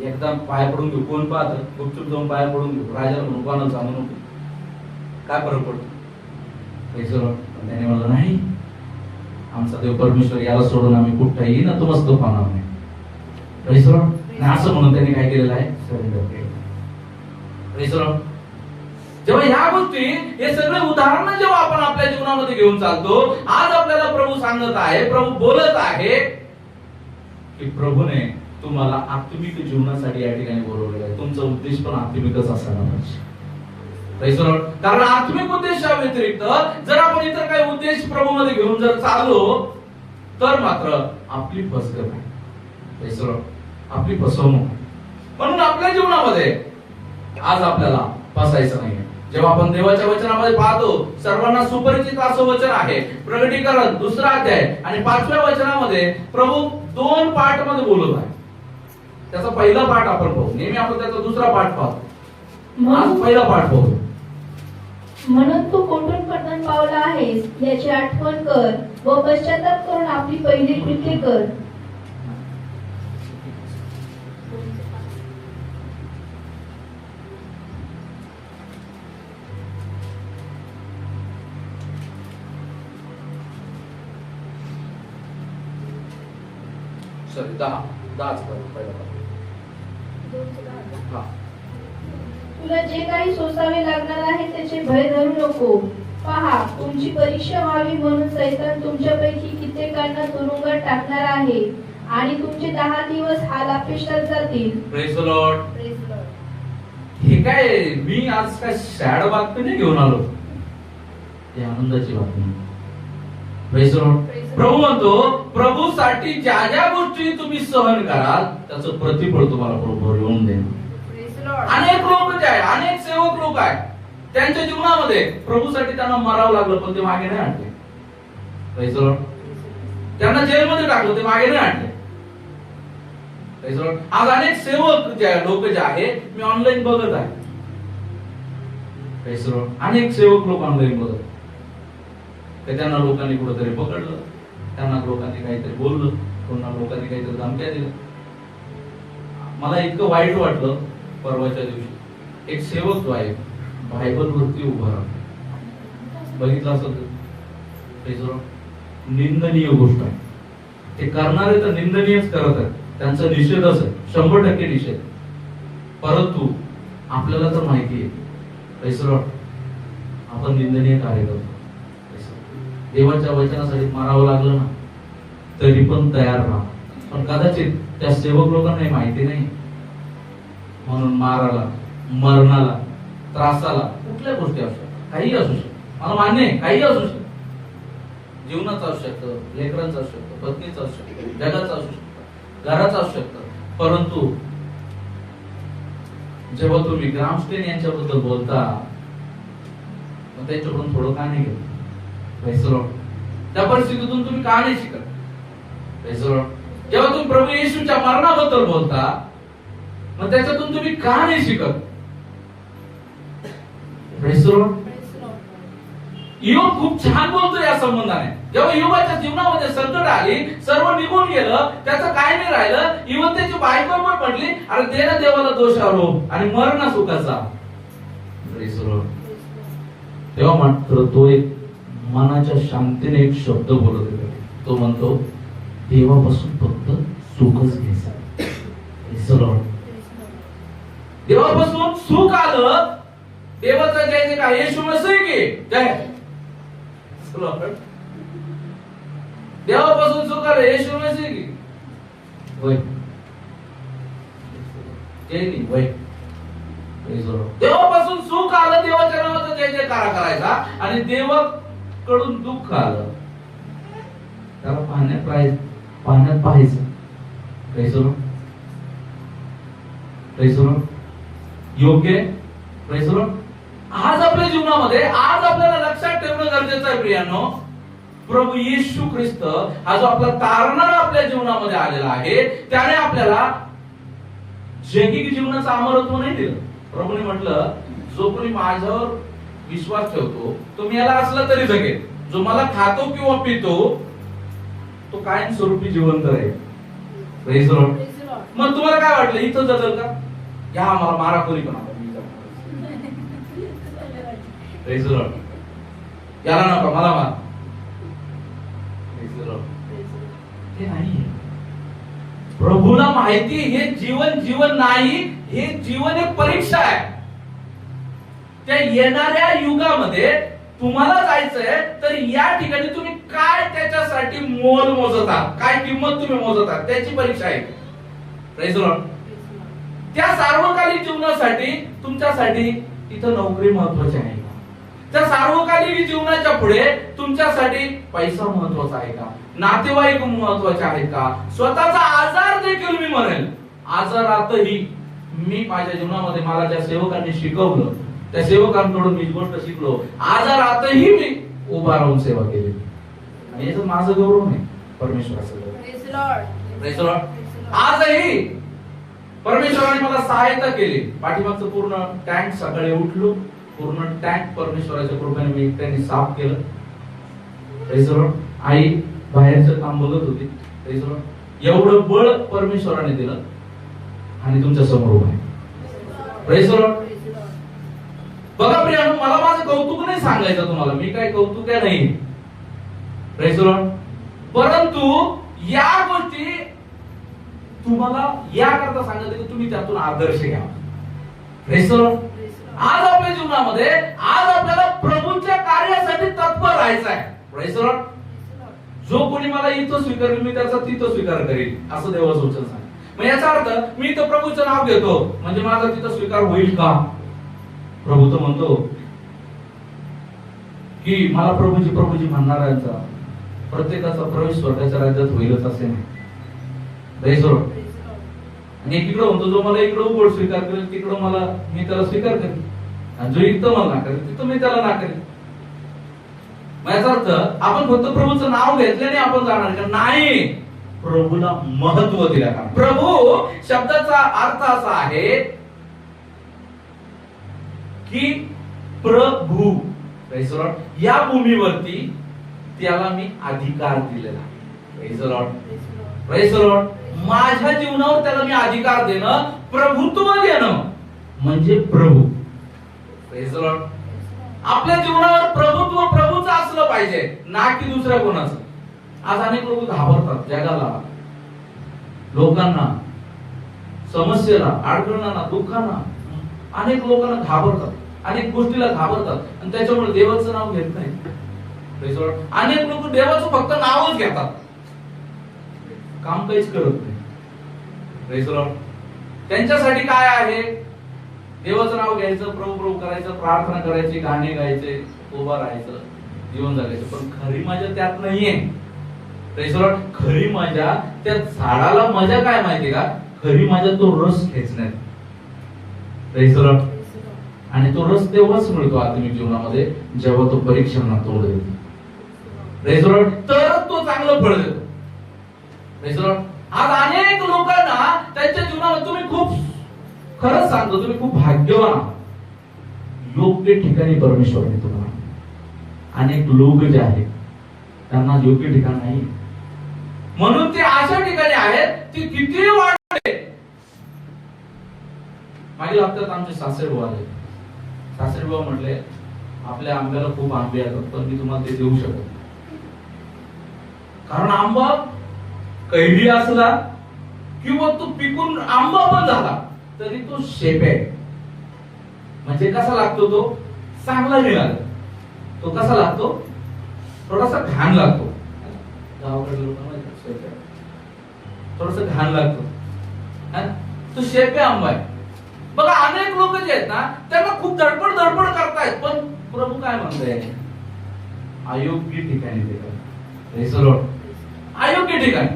एकदा पाय पडून घेऊ, कोण पाहत, गुपचूप जाऊन पाय पडून घेऊ, राजाला म्हणून कोणाला सांगू नको, काय फरक पडतो. त्याने म्हणलं नाही, आमचा देव परमेश्वर याला सोडून आम्ही कुठेही नतमस्तक होणार नाही. असं म्हणून त्यांनी काय केलेलं आहे, सरेंडर केलं. जेव्हा ह्या गोष्टी, हे सगळे उदाहरण जेव्हा आपण आपल्या जीवनामध्ये घेऊन चालतो, आज आपल्याला प्रभू सांगत आहे, प्रभू बोलत आहे की प्रभूने तुम्हाला आत्मिक जीवनासाठी या ठिकाणी बोलवलेलं आहे. तुमचा उद्देश पण आत्मिकच असायला पाहिजे. कारण आत्मिक उद्देशा व्यतिरिक्त जर आपण इतर काही उद्देश प्रभूमध्ये घेऊन जर चाललो तर मात्र आपली फसगत आहे, आपली फसवणूक. म्हणून आपल्या जीवनामध्ये आज आपल्याला फसायचं नाही. जेव्हा आपण देवाच्या वचनामध्ये पाहतो, सर्वांना सुपरिचित असं वचन आहे, प्रकटीकरण 2 अध्याय आणि 5व्या वचनामध्ये प्रभू 2 पाठ मध्ये बोलत आहे. त्याचा पहिला पाठ आपण पाहू, नेहमी आपण त्याचा दुसरा पाठ पाहतो, आज पहिला पाठ पाहू. म्हणून तू कोठून पतन पावला आहेस याची आठवण कर व पश्चाताप करून आपली पहिली कृत्ये कर. सॉरी 10 पहिला पाठ. हा. तुला जे काही सोसावे लागणार आहे त्याचे भय धरू नको. पहा, तुमची परीक्षा व्हावी म्हणून सैतान तुमच्यापैकी कित्येकांना तुरुंगात टाकणार आहे आणि तुमचे 10 दिवस हालापेष्टात जातील. Praise the Lord. हे काय, मी आज काय सॅड बातमी नाही घेऊन आलो, ही आनंदाची बातमी. Praise the Lord. प्रभू म्हणतो, प्रभूसाठी ज्या ज्या गोष्टी तुम्ही सहन कराल त्याचं प्रतिफळ तुम्हाला प्रभू येऊन देईल. अनेक लोक जे आहे, अनेक सेवक लोक आहेत, त्यांच्या जीवनामध्ये प्रभूसाठी त्यांना मरावं लागलं पण ते मागे नाही हटले. Praise the Lord. त्यांना जेलमध्ये टाकलं, ते मागे नाही हटले. Praise the Lord. आज अनेक सेवक जे लोक जे आहे, मी ऑनलाईन बघत आहे. Praise the Lord. अनेक सेवक लोक ऑनलाईन बघत, त्यांना लोकांनी कुठेतरी पकडलं, त्यांना लोकांनी काहीतरी बोललं, कोणा लोकांनी काहीतरी धमक्या दिल्या. मला इतकं वाईट वाटलं, परवाच्या दिवशी एक सेवक जो आहे बायबल वरती उभा राहतो, बघितलं असं, निंदनीय गोष्ट आहे. ते करणारे तर निंदनीयच करत आहेत, त्यांचा निषेधच आहे, 100% निषेध. परंतु आपल्याला तर माहिती आहे आपण निंदनीय कार्य करतो. देवाच्या वचनासाठी मारावं लागलं ना तरी पण तयार राहा. पण कदाचित त्या सेवक लोकांना माहिती नाही, म्हणून माराला, मरणाला, त्रासाला, कुठल्या गोष्टी असू शकतात, काही असू शकतात, मला मान्य आहे, काही असू शकत, जीवनाचं असू शकतं, लेकरांचं असू शकतं, पत्नीचं असू शकतं, जगाचं असू शकतं, घराचं असू शकतं. परंतु जेव्हा तुम्ही ग्रामस्टेन यांच्याबद्दल बोलता, मग त्यांच्याकडून थोडं का नाही घेत? त्या परिस्थितीतून तुम्ही का नाही शिकत? जेव्हा तुम्ही प्रभू येशूच्या मरणाबद्दल बोलता, मग त्याच्यातून तुम्ही का नाही शिकत? योग खूप छान बोलतो या संबंधाने. जेव्हा युगाच्या जीवनामध्ये संकट आली, सर्व निघून गेलं, त्याचं काय नाही राहिलं, इव्हन त्याची बायको पण पडली, अरे दे ना देवाला दोष आरोप आणि मर ना सुखाचा. तेव्हा मात्र तो एक मनाच्या शांतीने एक शब्द बोलत होता. तो म्हणतो, देवापासून फक्त सुखच घ्यायचं. देवापासून सुख आलं, देवाचा जय जय काय, येशू मसीह की जय. देवापासून सुख आलं, येशू मसीह की वय जय नाही वय. देवापासून सुख आलं, देवाच्या नावाचा जय जयकार करायचा, आणि देवाकडून दुःख आलं त्याला पाहण्यात पाहायचं. योग्य. आज आपल्या जीवनामध्ये, आज आपल्याला लक्षात ठेवणं गरजेचं आहे प्रियांनो, प्रभू येशू ख्रिस्त हा जो आपला तारणारा आपल्या जीवनामध्ये आलेला आहे, त्याने आपल्याला जैगिक जीवनाचं अमरत्व नाही दिलं. प्रभूने म्हटलं, जो कोणी माझ्यावर विश्वास ठेवतो तो मी याला असला तरी जगेल, जो मला खातो किंवा पितो तो कायमस्वरूपी जिवंत राहील. मग तुम्हाला काय वाटलं, इथं जगल का? या मला मारा कोणी पण याला नका मला मार. हे नाही. प्रभूला माहिती हे जीवन नाही, हे जीवन एक परीक्षा आहे. त्या येणाऱ्या युगामध्ये तुम्हाला जायचंय, तर या ठिकाणी तुम्ही काय त्याच्यासाठी मोल मोजत आहात, काय किंमत तुम्ही मोजत आहात, त्याची परीक्षा आहे. Praise Lord. त्या सार्वकालिक जीवनासाठी तुमच्यासाठी इथं नोकरी महत्वाची आहे का? त्या सार्वकालिक जीवनाच्या पुढे तुमच्यासाठी पैसा महत्वाचा आहे का? नातेवाईक महत्वाचे आहेत का? स्वतःचा आजार देखील मी म्हणेल, आजारातही मी माझ्या जीवनामध्ये मला ज्या सेवकांनी शिकवलं, त्या सेवकांकडून मी गोष्ट शिकलो, आजारातही मी उभा राहून सेवा केली, आणि याचं माझं गौरव नाही, परमेश्वराचं गौरव. Praise Lord. आजही परमेश्वराने मला सहायता केली. पाठीमागचं पूर्ण टँक सकाळी उठलो, पूर्ण टँक परमेश्वराच्या कृपेने मी त्यांनी साफ केलं. Praise Lord. आई बाहेरचं काम बघत होती. Praise Lord. एवढं बळ परमेश्वराने दिलं, आणि तुमच्या समोर उभा आहे. Praise Lord. बघा प्रियांनो, मला माझं कौतुक नाही सांगायचं तुम्हाला, मी काय कौतुक आहे नाही. Praise Lord. परंतु या गोष्टी तुम्हाला याकरता सांगते की तुम्ही त्यातून आदर्श घ्या. Praise Lord. आज आपल्या जीवनामध्ये, आज आपल्याला प्रभूच्या कार्यासाठी तत्पर राहायचं आहे. Praise Lord. जो कोणी मला इथं स्वीकारेल, मी त्याचा तिथं स्वीकार करेल, असं देवाचं वचन सांग. मग याचा अर्थ मी इथं प्रभूचं नाव घेतो म्हणजे माझा तिथं स्वीकार होईल का? प्रभू तर म्हणतो की मला प्रभूजी म्हणणाऱ्यांचा प्रत्येकाचा प्रवेश स्वर्गाच्या राज्यात होईलच असे नाही. Praise Lord. आणि एकीकडे म्हणतो, जो मला इकडे उघड स्वीकार करेल तिकडं मला मी त्याला स्वीकार करेल, आणि जो इथं मला नाकारेल तिथं मी त्याला नाकारेल. याचा अर्थ आपण फक्त प्रभूचं नाव घेतल्याने आपण जाणार का? नाही. प्रभूला महत्व दिलं का? प्रभू शब्दाचा अर्थ असा आहे की प्रभू. Praise Lord. या भूमीवरती त्याला मी अधिकार दिलेला. Praise Lord. Praise Lord. माझ्या जीवनावर त्याला मी अधिकार देणं, प्रभुत्व देणं म्हणजे प्रभू. Praise Lord. आपल्या जीवनावर प्रभुत्व प्रभूचं असलं पाहिजे, ना की दुसऱ्या कोणाचं. आज अनेक लोक घाबरतात जगाला, लोकांना, समस्येला, अडचणांना, दुःखांना. अनेक लोकांना घाबरतात, अनेक गोष्टीला घाबरतात, आणि त्याच्यामुळे देवाचं नाव घेत नाही. Praise Lord. अनेक लोक देवाचं फक्त नावच घेतात, काम काहीच करत नाही. Praise Lord. त्यांच्यासाठी काय आहे? देवाचं नाव घ्यायचं, प्रभू प्रभू करायचं, प्रार्थना करायची, गाणे गायचे, उभा राहायचं. जीवन जगायचं, पण खरी मजा त्यात नाहीये. Praise Lord. खरी मजा त्या झाडाला मजा काय माहिती का? खरी मजा तो रस खेचण्यात. Praise Lord. आणि तो रस तेव्हाच मिळतो आत्मिक जीवनामध्ये जेव्हा तो परीक्षांना तोंड देतो. Praise Lord. तर तो चांगलं फळ देतो. Praise Lord. आज अनेक लोकांना त्यांच्या जीवनामध्ये, तुम्ही खूप, खरंच सांगतो, तुम्ही खूप भाग्यवान आहात. योग्य ठिकाणी परमेश्वराने तुम्हाला, अनेक लोक जे आहेत त्यांना योग्य ठिकाण नाही, म्हणून ते अशा ठिकाणी आहेत ती किती वाढले. मागील हप्त्यात आमचे सासरेबुवा आले. सासरेबुवा म्हटले, आपल्या आंब्याला खूप आंबे येतात, पण मी तुम्हाला ते देऊ शकत, कारण आंबा कैरी असला किंवा तो पिकून आंबा पण झाला तरी तो शेप आहे. म्हणजे कसा लागतो तो? चांगला मिळाला. तो कसा लागतो? थोडासा घाण लागतो. गावाकडे थोडासा घाण लागतो. तो शेपे आंबा आहे. बघा अनेक लोक जे आहेत ना त्यांना खूप धडपड करतायत, पण प्रभू काय म्हणताय? अयोग्य ठिकाणी ते करा. अयोग्य ठिकाणी.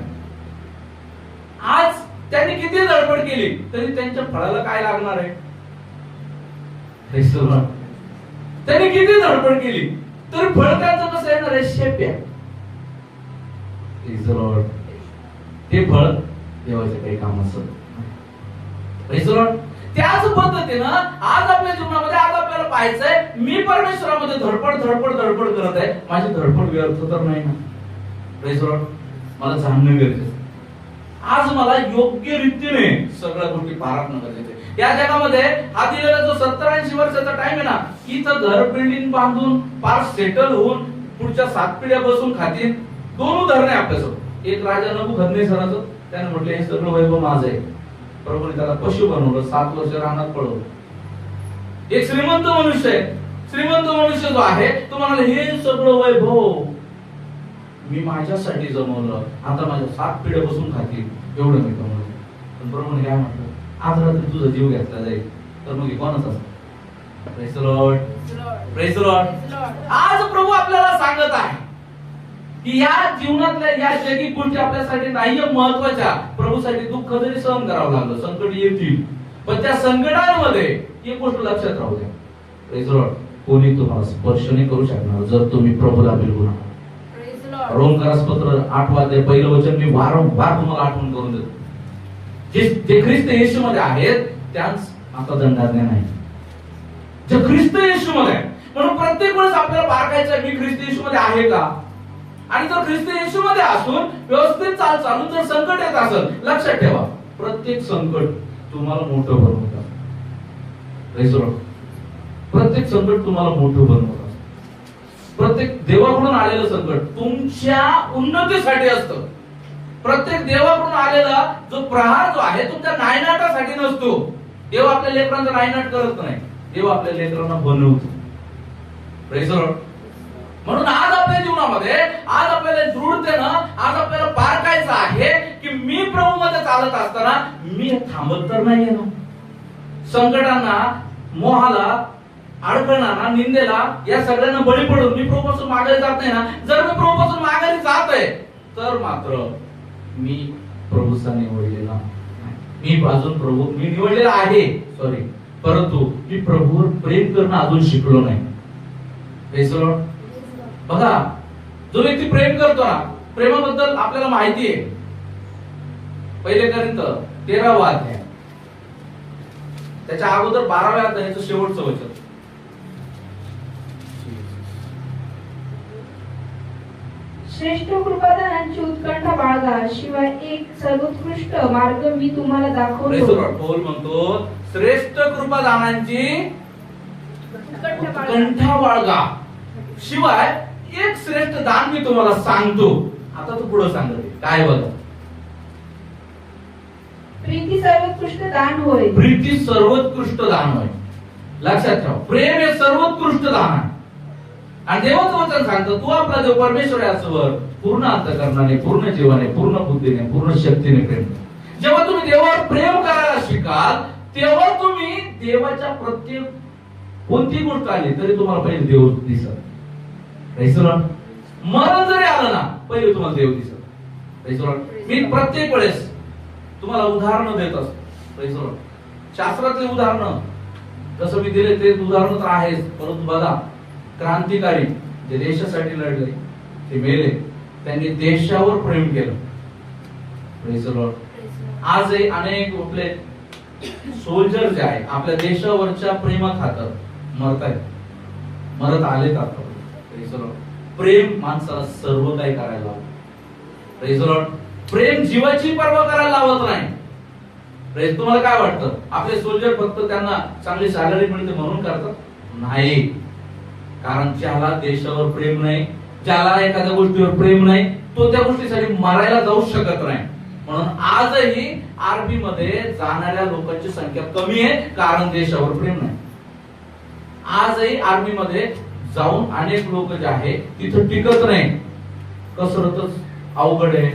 आज त्यांनी किती धडपड केली तरी त्यांच्या फळाला काय लागणार आहे? त्यांनी किती धडपड केली तरी फळ त्यांचं कसं येणार आहे? शेप्या. ते फळ देवाच्या काही कामाचं. त्याच पद्धतीनं आज आपल्या जीवनामध्ये, आज आपल्याला पाहायचंय, मी परमेश्वरामध्ये धडपड करत आहे. माझी धडपड व्यर्थ तर नाही ना? Praise Lord. मला जाणणं गरजेचं. आज मला योग्य रीतीने सगळ्या गोष्टी पाराखणं गरजेचं आहे. या जगामध्ये हा दिलेला जो 70-80 वर्षाचा टाइम आहे ना, इथं घर बिल्डिंग बांधून पार सेटल होऊन पुढच्या 7 पिढ्या बसून खातील. 2 उदाहरणे आपल्यासमोर. एक राजा नबुकदनेस्सराचं, त्याने म्हटलं हे सगळं वैभव माझं आहे. प्रभूने त्याला पशु बनवलं, 7 वर्ष रानात पळवलं. एक श्रीमंत मनुष्य आहे. श्रीमंत मनुष्य जो आहे तो म्हणाला, हे सगळं वैभव मी माझ्यासाठी जमवलं, आता माझ्या 7 पिढ्या बसून खातील, एवढं मी कमवलं. पण प्रभूने काय म्हटलं? आज रात्री तुझा जीव घेतला जाईल तर मग कोणच असत? Praise Lord. Praise Lord. आज प्रभू आपल्याला सांगत आहे की या जीवनातल्या या जगी गोष्टी आपल्यासाठी नाहीये महत्वाच्या. प्रभूसाठी दुःख जरी सहन करावं लागलं, संकट येतील, पण त्या संकटांमध्ये एक गोष्ट लक्षात राहू द्या. Praise Lord. कोणी तुम्हाला स्पर्श नाही करू शकणार जर तुम्ही प्रभूला बिलगुण. रोमकरासपत्र 8 अध्याय 1 वचन मी वारंवार तुम्हाला आठवण करून देतो. जे ख्रिस्त येशूमध्ये आहेत त्यांस आता दंडाज्ञा नाही, जे ख्रिस्त येशूमध्ये आहे. म्हणून प्रत्येक वेळेस आपल्याला पारखायचं आहे, मी ख्रिस्त येशूमध्ये आहे का? आणि जर ख्रिस्त येशूमध्ये असून व्यवस्थित चालून जर संकट येत असेल, लक्षात ठेवा, प्रत्येक संकट तुम्हाला मोठं बनवतं. प्रत्येक संकट तुम्हाला मोठं बनवतं. प्रत्येक देवाकडून आलेलं संकट तुमच्या उन्नतीसाठी असतं. प्रत्येक देवाकडून आलेला जो प्रहार जो आहे तुमच्या नायनाटासाठी नसतो. देव आपल्या लेकरांचा नायनाट करत नाही, देव आपल्या लेकरांना बनवतो. Praise Lord. म्हणून आज आपल्या जीवनामध्ये, आज आपल्याला दृढतेनं आज आपल्याला पारखायचं आहे की मी प्रभूमध्ये चालत असताना मी थांबत तर नाहीये ना. संकटांना, मोहाला, अडचणांना, निंदेला, या सगळ्यांना बळी पडून मी प्रभूपासून मागे जात नाही ना. जर मी प्रभूपासून मागे जात आहे तर मात्र मी प्रभूचा निवडलेला, मी अजून प्रभू मी निवडलेला आहे, सॉरी, परंतु मी प्रभूवर प्रेम करणं अजून शिकलो नाही. Praise Lord. बघा, जो व्यक्ती प्रेम करतो ना, प्रेमाबद्दल आपल्याला माहिती आहे. 1 कोरिंथ 13 अध्याय, त्याच्या अगोदर 12व्या अध्यायाचं शेवटचं वचन. श्रेष्ठ कृपादानांची उत्कंठा बाळगा, शिवाय एक सर्वोत्कृष्ट मार्ग मी तुम्हाला दाखवतो. पौल म्हणतो, श्रेष्ठ कृपादानांची उत्कंठा बाळगा, शिवाय एक श्रेष्ठ दान मी तुम्हाला सांगतो. आता तू पुढे सांगते काय? बघा, प्रीती सर्वोत्कृष्ट दान होय. प्रीती सर्वोत्कृष्ट दान होय. लक्षात ठेवा, प्रेम हे सर्वोत्कृष्ट दान आहे. आणि देवाचं वचन सांगतं, तू आपला देव परमेश्वर याचवर पूर्ण अंतःकरणाने, पूर्ण जीवाने, पूर्ण बुद्धीने, पूर्ण शक्तीने प्रेम. जेव्हा तुम्ही देवावर प्रेम करायला शिकाल तेव्हा तुम्ही देवाच्या प्रत्येक कोणती गोष्ट आली तरी तुम्हाला पहिले देव दिसत. Praise the Lord. मरण जरी आलं ना, पहिले तुम्हाला देव दिसत. Praise the Lord. मी प्रत्येक वेळेस तुम्हाला उदाहरणं देत असतो. Praise the Lord. शास्त्रातले उदाहरणं जसं मी दिले ते उदाहरण तर आहेच, परंतु बघा, क्रांतिकारी जे देशासाठी लढले, ते मेले, त्यांनी देशावर प्रेम केलं. Praise the Lord. आजही अनेक आपले सोल्जर जे आहे आपल्या देशावरच्या प्रेमाखातर मरत आले आता. Praise the Lord. प्रेम माणसाला सर्व काही करायला लावतं. Praise the Lord. प्रेम जीवाची पर्वा करायला लावत नाही. Praise. तुम्हाला काय वाटतं, आपले सोल्जर फक्त त्यांना चांगली सॅलरी मिळते म्हणून करतात? नाही. कारण ज्याला देशावर प्रेम नाही, ज्याला एखाद्या गोष्टीवर प्रेम नाही, तो त्या गोष्टीसाठी मरायला जाऊ शकत नाही. म्हणून आजही आर्मी मध्ये जाणाऱ्या लोकांची संख्या कमी आहे, कारण देशावर प्रेम नाही. आजही आर्मी मध्ये जाऊन अनेक लोक जे आहे तिथे टिकत नाही. कसरतच अवघड आहे,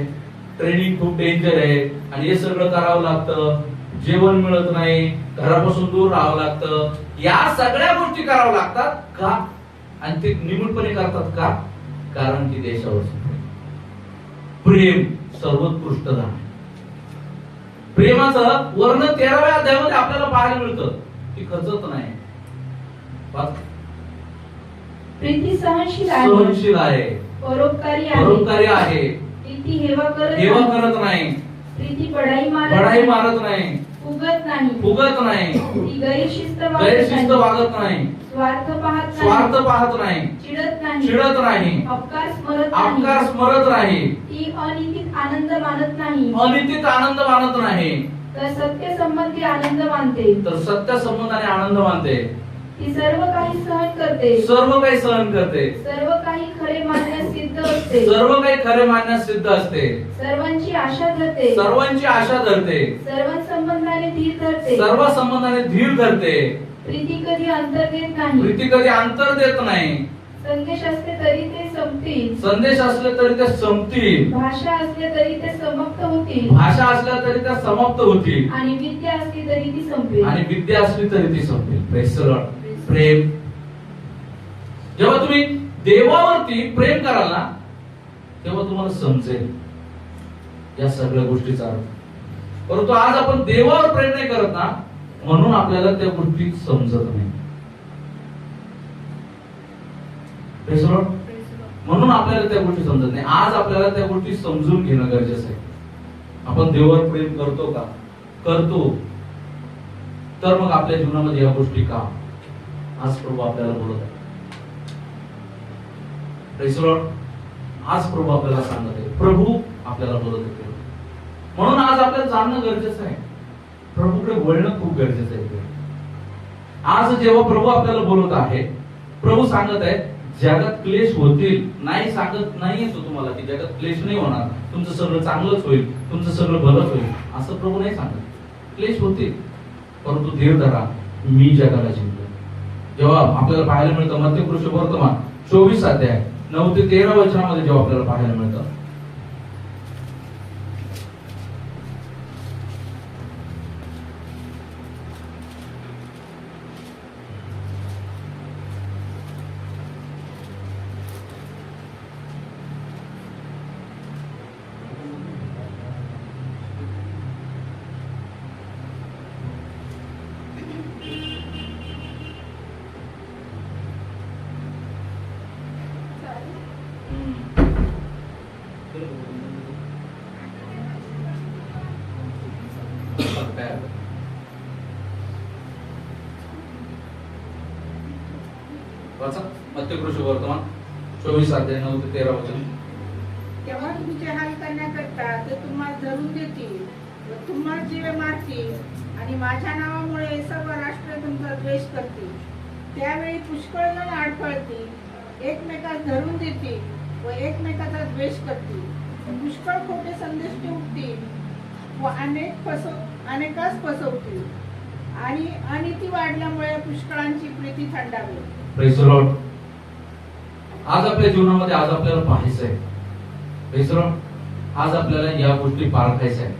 ट्रेनिंग खूप डेंजर आहे, आणि हे सगळं करावं लागतं. जेवण मिळत नाही, घरापासून दूर राहावं लागतं. या सगळ्या गोष्टी कराव्या लागतात का? आणि ते निमूटपणे करतात का? कारण की देशावर प्रेम सर्वोत्कृष्ट आहे. प्रेमाचं वर्ण 13व्या अध्यायामध्ये आपल्याला पाहायला मिळतं की खचत नाही. प्रीती सहनशील आहे, सहनशील आहे, परोपकारी आहे, प्रीती हेवा करत नाही, प्रीती बढाई मारत नाही, फुगत नाही, ती गैरशिस्त वागत नाही, स्वार्थ पाहत नाही, चिडत नाही, अपकार स्मरत नाही, ती अनितीत आनंद मानत नाही, तर सत्य संबंधी आनंद मानते, ती सर्व काही सहन करते, सर्व काही खरे मानण्यास सिद्ध असते, सर्वांची आशा धरते, सर्व संबंधाने धीर धरते, प्रीती कधी अंतर देत नाही, संदेश असले तरी ते संपतील, भाषा असल्या तरी ते समाप्त होतील, आणि विद्या असली तरी ती संपेल. Praise the Lord. प्रेम, जेव्हा तुम्ही देवावरती प्रेम कराल ना, तेव्हा तुम्हाला समजेल या सगळ्या गोष्टीचा अर्थ. परंतु आज आपण देवावर प्रेम नाही करत ना, म्हणून आपल्याला त्या गोष्टी समजत नाही. Praise the Lord. म्हणून आपल्याला त्या गोष्टी समजत नाही. आज आपल्याला त्या गोष्टी समजून घेणं गरजेचं आहे. आपण देवावर प्रेम करतो का? करतो, तर मग आपल्या जीवनामध्ये या गोष्टी का? आज प्रभू आपल्याला बोलत आहे. Praise the Lord. आज प्रभू आपल्याला सांगत आहे, प्रभू आपल्याला बोलत आहे. म्हणून आज आपल्याला जाणणं गरजेचं आहे, प्रभूकडे वळणं खूप गरजेचं आहे. आज जेव्हा प्रभू आपल्याला बोलत आहे, प्रभू सांगत आहे जगात क्लेश होतील. नाही सांगत नाहीये तो तुम्हाला की जगात क्लेश नाही होणार, तुमचं सगळं चांगलंच होईल, तुमचं सगळं भलंच होईल, असं प्रभू नाही सांगत. क्लेश होतील, परंतु धीर धरा, मी जगाला जिंकलो. जेव्हा आपल्याला पाहायला मिळतं मत्ती वर्तमान 24 अध्याय 9 ते 13 वचनामध्ये जेव्हा आपल्याला पाहायला मिळतं, मत्ती वर्तमान 24 अध्याय 9 ते 13 वचन. तेव्हा तुमचे हाल करण्याकरता ते तुम्हाला धरून देतील व तुम्हाला जीवे मारतील, आणि माझ्या नावामुळे सर्व राष्ट्र तुमचा द्वेष करतील. त्यावेळी पुष्कळ जण आडफळतील, एकमेकास धरून देतील व एकमेकाचा द्वेष करतील. पुष्कळ खोटे संदेश उठतील व अनेकास फसवतील, आणि अनिती वाढल्यामुळे पुष्कळांची प्रीती थंडावेल. Praise the Lord. आज आपल्या जीवनामध्ये आज आपल्याला पाहायचं आहे, Praise the Lord. आज आपल्याला या गोष्टी पाळायच्या आहेत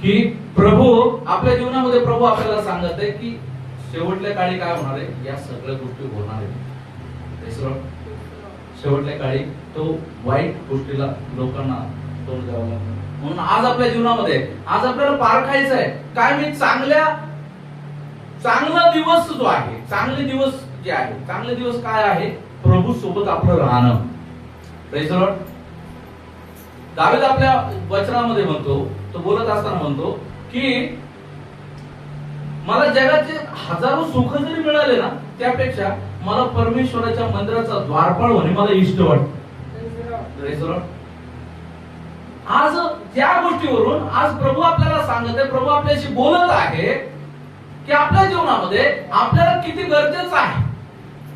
की प्रभू आपल्या जीवनामध्ये प्रभू आपल्याला सांगत आहे की शेवटल्या काळी काय होणार आहे, या सगळ्या गोष्टी होणार आहेत. Praise the Lord. शेवटच्या काळी तो वाईट गोष्टीला लोकांना तोंड द्यावं लागतं. म्हणून आज आपल्या जीवनामध्ये आज आपल्याला पारखायचं आहे काय मी चांगला दिवस जो आहे, चांगले दिवस जे आहे, चांगले दिवस काय आहे? प्रभू सोबत आपलं राहणं. Praise the Lord. दावीद आपल्या वचनामध्ये म्हणतो, तो बोलत असताना म्हणतो की मला जगाचे हजारो सुख जरी मिळाले ना, त्यापेक्षा मला परमेश्वराच्या मंदिराचा द्वारपाल होणे मला इष्ट वाटतं. Praise the Lord. आज त्या गोष्टीवरून आज प्रभू आपल्याला सांगत आहे, प्रभू आपल्याशी बोलत आहे की आपल्या जीवनामध्ये आपल्याला किती गरजेचं आहे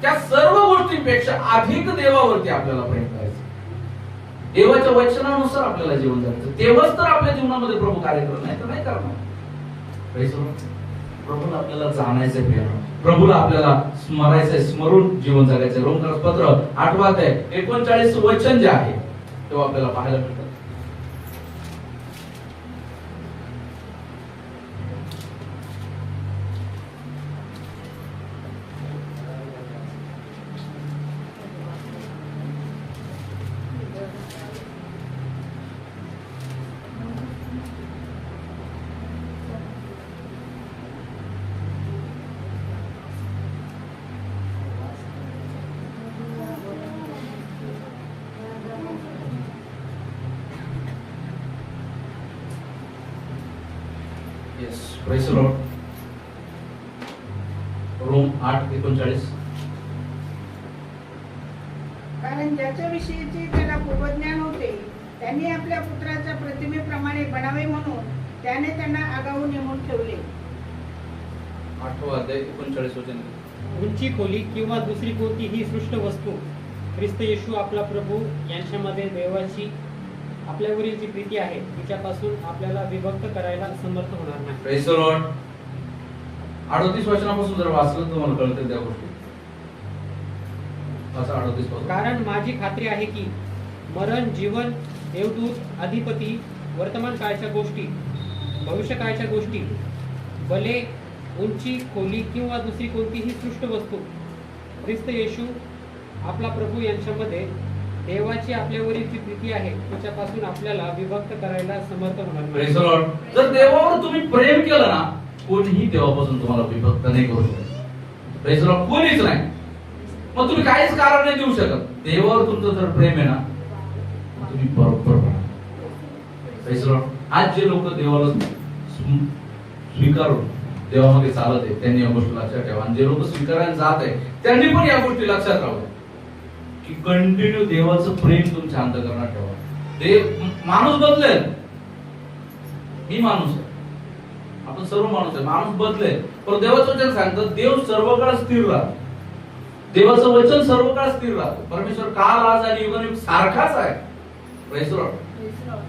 त्या सर्व गोष्टींपेक्षा अधिक देवावरती आपल्याला प्रेम करायचं, देवाच्या वचनानुसार आपल्याला जीवन जगायचं. तेव्हाच तर आपल्या जीवनामध्ये प्रभू कार्य करत नाही तर नाही करणार. प्रभूला आपल्याला जाणायचं प्रेम, प्रभूला आपल्याला स्मरायचंय, स्मरून जीवन जगायचं. रोमकार्स पत्र 8 अध्याय 39 वचन जे आहे तेव्हा आपल्याला पाहायला मिळतं. Yes, praise the Lord. रोम 8:39. कारण ज्याच्याविषयीचे त्याला पूर्वज्ञान होते त्यांनी आपल्या पुत्राच्या प्रतिमेप्रमाणे बनावे म्हणून त्याने त्यांना आगाऊ नेमून ठेवले. 8 अध्याय 39 वचन. उंची खोली किंवा दुसरी कोणतीही सृष्ट वस्तू ख्रिस्त येशू आपला प्रभू यांच्यामध्ये देवाची आपल्यावरील जी प्रीती आहे तिच्यापासून आपल्याला विभक्त करायला समर्थ होणार नाही. Praise the Lord. 38 वचनापासून जर वाचलं तुम्हाला कळतं त्या गोष्टी. असं 38 पासून. कारण माझी खात्री आहे की मरण, जीवन, देवदूत, अधिपती, वर्तमान काळच्या गोष्टी, भविष्यकाळच्या गोष्टी, बले, उंची खोली किंवा दुसरी कोणतीही सृष्ट वस्तू ख्रिस्त येशू आपला प्रभू यांच्यामध्ये देवाची आपल्यावरील जी प्रीती आहे त्याच्यापासून आपल्याला विभक्त करायला समर्थ होणार प्रेज द नाही. लॉर्ड. जर देवावर तुम्ही प्रेम केलं ना, कोणीही देवापासून तुम्हाला विभक्त नाही करू शकत. Praise the Lord. कोणीच नाही. मग तुम्ही काहीच कारण नाही देऊ शकत. देवावर तुमचं जर प्रेम आहे ना, तुम्ही बरोबर राहा. Praise the Lord. आज जे लोक देवाला स्वीकारून देवामध्ये चालत आहे त्यांनी या गोष्टी लक्षात ठेवा. आणि जे लोक स्वीकारायला जात आहे त्यांनी पण या गोष्टी लक्षात राहू की कंटिन्यू देवाचं प्रेम तुमच्या अंतःकरणात ठेवा. देव माणूस बदलेल, मी माणूस आहे, आपण सर्व माणूस आहे, माणूस बदलेल, पण देवाचं वचन सांगतं देव सर्व काळ स्थिर राहतो. देवाचं वचन सर्व काळ स्थिर राहतं. परमेश्वर काल, आज आणि युगानुयुग सारखाच आहे. Praise the Lord.